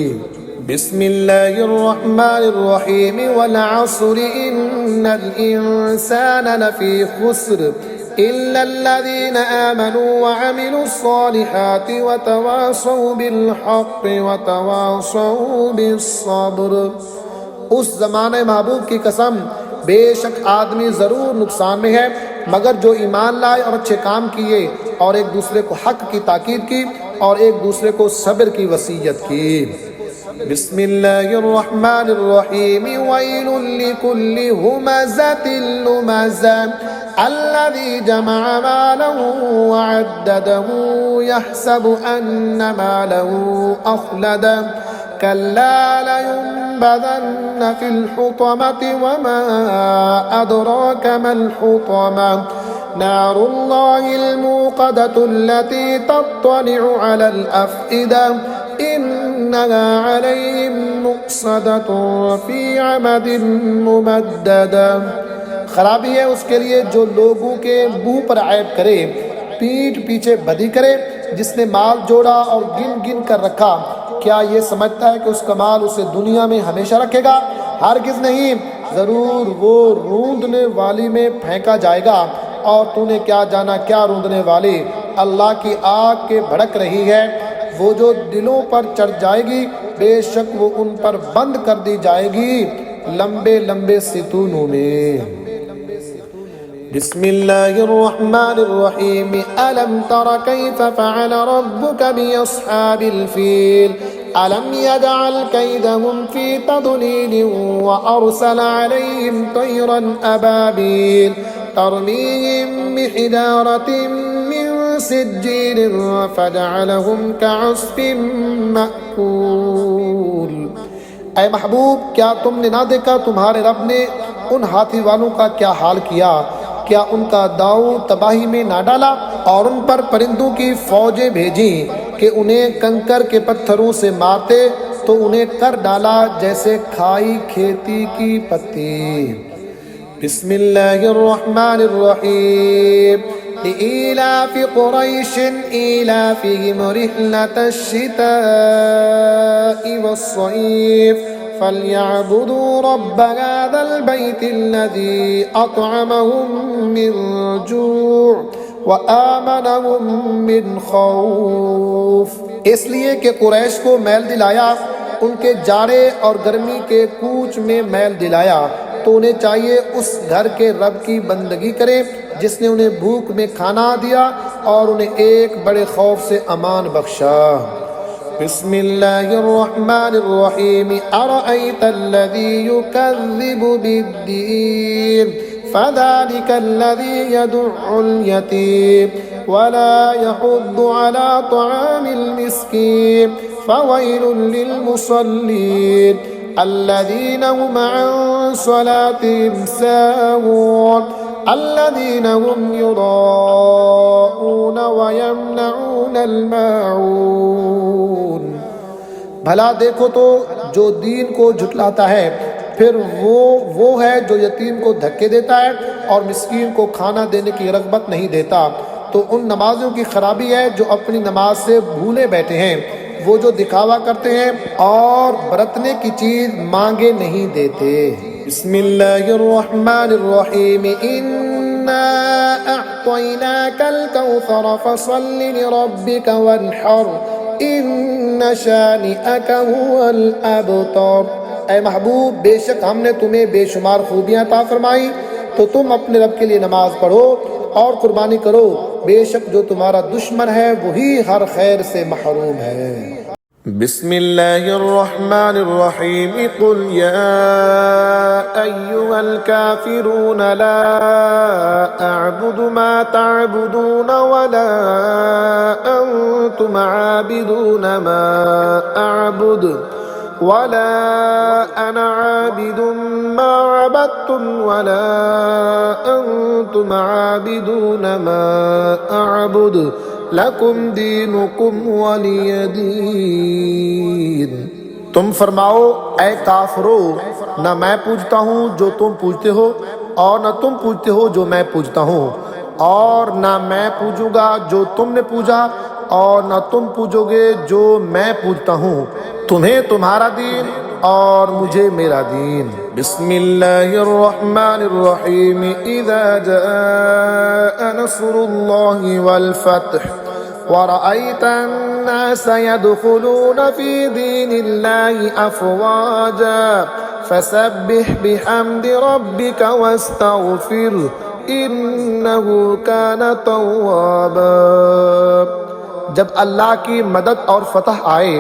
बिस्मिल्लाहिर्रहमानिर्रहीम वल अस्रि इन्नल इंसान लफी खुस्र इल्लल्लज़ीना आमनू व अमिलुस्सालिहाति व तवासौ बिल हक़्क़ि व तवासौ बिस्सब्र। उस ज़माने महबूब की कसम, बेशक आदमी ज़रूर नुकसान में है मगर जो ईमान लाए और अच्छे काम किए और एक दूसरे को हक़ की ताकीद की और एक दूसरे को सब्र की वसीयत की। बिस्मिल्लाहिर्रहमानिर्रहीम वैलुल लिकुल्लि हुमज़तिल लुमज़ा अल्लज़ी जमअ मालहु व अद्ददहु यहसबु अन्न मालहु अख़लदा कल्ला लयुनबज़न्न फिल हुतमति वमा अदराका मल हुतमा नारुल्लाहिल मूक़दतु अल्लती तत्तलिउ अलल अफ़इदा इन्नहा अलैहिम मुक़सदतुन फ़ी अमदिन मुमद्ददा। खराबी है उसके लिए जो लोगों के मुंह पर ऐब करे, पीठ पीछे बदी करे, जिसने माल जोड़ा और गिन गिन कर रखा। क्या ये समझता है कि उसका माल उसे दुनिया में हमेशा रखेगा? हरगिज़ नहीं, ज़रूर वो रूंधने वाली में फेंका जाएगा। और तूने क्या जाना क्या रूंधने वाली? अल्लाह की आग के भड़क रही है, वो जो दिलों पर चढ़ जाएगी, बेशक वो उन पर बंद कर दी जाएगी लंबे लंबे सितूनों में। बिस्मिल्लाहिर्रहमानिर्रहीम अलम तरा कैफ़ फ़अल रब्बुका बिअस्हाबिल फ़ील अलम यजअल कैदहुम फी तदलील व अरसल अलैहिम तैरन अबाबील तरमीहिम बिहिजारतिन मिन सिज्जील फजअलहुम कअस्फिन मअकूल। ऐ महबूब, क्या तुमने ना देखा तुम्हारे रब ने उन हाथी वालों का क्या हाल किया? क्या उनका दाऊ तबाही में ना डाला और उन पर परिंदों की फौजें भेजी कि उन्हें कंकर के पत्थरों से मारते तो उन्हें कर डाला जैसे खाई खेती की पत्ती। बिस्मिल्लाहिर्रहमानिर्रहीम। लिईलाफि कुरैशिन ईलाफिहिम रिह्लतश्शिताइ वस्सैफ फल्यअबुदू रब्ब हाज़ल बैतिल्लज़ी अत्अमहुम मिन जूअ व आमनहुम मिन खौफ। इसलिए कि कुरैश को मैल दिलाया, उनके जाड़े और गर्मी के कूच में मैल दिलाया, तो उन्हें चाहिए उस घर के रब की बंदगी करें जिसने उन्हें भूख में खाना दिया और उन्हें एक बड़े खौफ से अमान बख्शा। बिस्मिल्लाहिर्रहमानिर्रहीम। अरअयतल्लज़ी युकज़्ज़िबु बिद्दीन फ़ज़ालिकल्लज़ी यदु'उल यतीम वला यहुद्दु अला तआमिल मिस्कीन फ़वैलुल लिलमुसल्लीन अल्लज़ीना हुम अन सलातिहिम साहून अल्लज़ीना हुम युराऊन व यमनऊनल माऊन। भला देखो तो जो दीन को झुटलाता है, फिर वो है जो यतीम को धक्के देता है और मिस्कीन को खाना देने की रग़बत नहीं देता। तो उन नमाजों की खराबी है जो अपनी नमाज से भूले बैठे हैं, वो जो दिखावा करते हैं और बरतने की चीज मांगे नहीं देते। बिस्मिल्लाहिर्रहमानिर्रहीम। इन्ना अअतैनाकल कौसर फसल्लि लिरब्बिका वन्हर इन्न शानिअका हुवल अबतर। ऐ महबूब, बेशक हमने तुम्हें बेशुमार खूबियां अता फरमाई, तो तुम अपने रब के लिए नमाज पढ़ो और कुर्बानी करो। बेशक जो तुम्हारा दुश्मन है वही हर खैर से महरूम है। बिस्मिल्लाहिर्रहमानिर्रहीम। कुल या अय्युहल काफिरून ला अअबुदु मा तअबुदून वला अंतुम आबिदून मा अअबुद वला अना आबिदुम मा अबदतुम वला अंतुम आबिदून मा अअबुद लकुम दीनुकुम वलिय दीन। तुम फरमाओ, ऐ काफिरो, न मैं पूजता हूँ जो तुम पूजते हो और न तुम पूजते हो जो मैं पूजता हूँ, और न मैं पूजूंगा जो तुमने पूजा और न तुम पूजोगे जो मैं पूजता हूँ। तुम्हें तुम्हारा दीन और मुझे मेरा दीन। बिस्मिल्लाहिर्रहमानिर्रहीम। इज़ा जाअ नस्रुल्लाहि वल फ़त्ह वरअयत अन्नास यदखुलून फ़ी दीनिल्लाहि अफ़वाजा फसब्बिह बिहम्दि रब्बिका वस्तग़फिर इन्नहु कान तव्वाबा। जब अल्लाह की मदद और फतह आए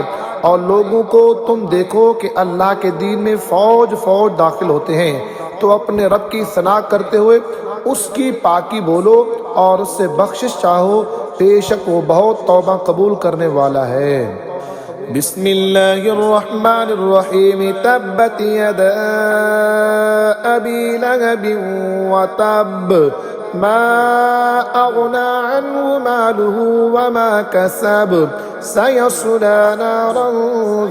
और लोगों को तुम देखो कि अल्लाह के दीन में फौज फौज दाखिल होते हैं, तो अपने रब की सना करते हुए उसकी पाकी बोलो और उससे बख्शिश चाहो, बेशक वो बहुत तौबा कबूल करने वाला है। बिस्मिल्लाहिर्रहमानिर्रहीम। तब्बत यदा अबी लहबिन व तब मा अगना अन्हु मालुहु व मा कसब सयस्ला नारन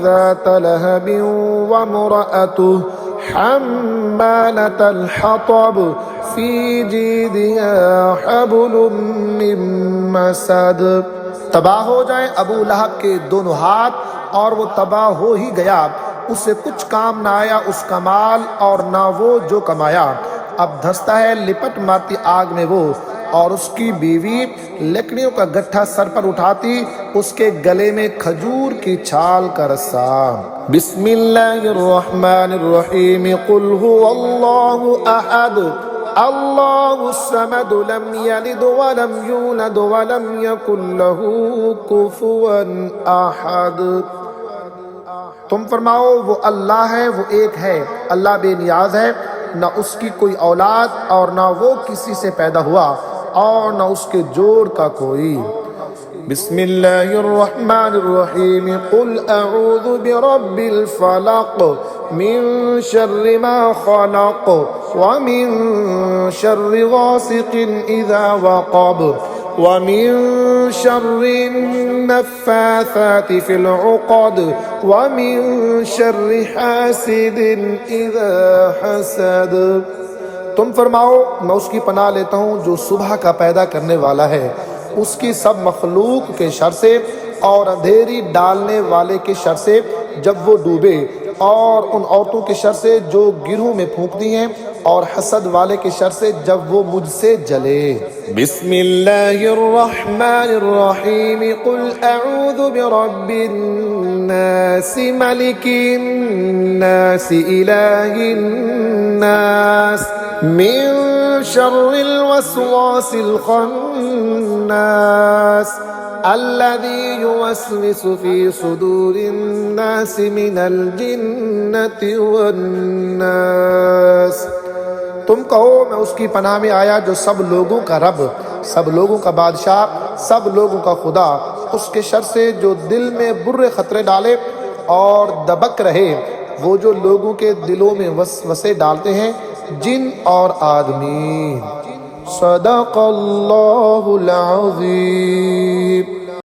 ज़ात लहबिन व इम्रअतुहु हम्मालतल हतब फी जीदिहा हब्लुम मिन मसद। तबाह हो जाए अबू लहब के दोनों हाथ, और वो तबाह हो ही गया, उससे कुछ काम ना आया उसका माल और ना वो जो कमाया। अब धंसता है लिपट मारती आग में वो, और उसकी बीवी लकड़ियों का गट्ठा सर पर उठाती, उसके गले में खजूर की छाल का रस्सा। बिस्मिल्लाहिर्रहमानिर्रहीम। कुल हुवल्लाहु अहद अल्लाहुस समद लम यलिद व लम यूलद व लम यकुल लहू कुफुवन अहद। तुम फरमाओ वो अल्लाह है, वो एक है, अल्लाह बेनियाज है, ना उसकी कोई औलाद और ना वो किसी से पैदा हुआ और ना उसके जोड़ का कोई। बिस्मिल्लाहिर्रहमानिर्रहीम कुल अऊज़ु बिरब्बिल फलक मिन शर्रि मा खलक व मिन शर्रि गासिकिन इज़ा वक़ब व मिन शर्रि नफ़्फ़ाथाति फ़िल उक़द व मिन शर्रि हासिदिन इज़ा हसद। तुम फरमाओ मैं उसकी पनाह लेता हूँ जो सुबह का पैदा करने वाला है, उसकी सब मखलूक के शर से और अंधेरी डालने वाले के शर से जब वो डूबे, और उन औरतों के शर से जो गिरोह में फूंकती हैं, और हसद वाले के शर से जब वो मुझसे जले। बिस्मिल्लाहिर्रहमानिर्रहीम कुल अऊज़ु बिरब्बिन नास मलिकिन नास इलाहिन नास मिन शर्रिल वस्वासिल खन्नास अल्लज़ी युवस्विसु फ़ी सुदूरिन नास मिनल जिन्नति वन्नास। तुम कहो मैं उसकी पनाह में आया जो सब लोगों का रब, सब लोगों का बादशाह, सब लोगों का खुदा, उसके शर से जो दिल में बुरे खतरे डाले और दबक रहे, वो जो लोगों के दिलों में वसवसे डालते हैं, जिन और आदमी। सदक़ल्लाहुल अज़ीम।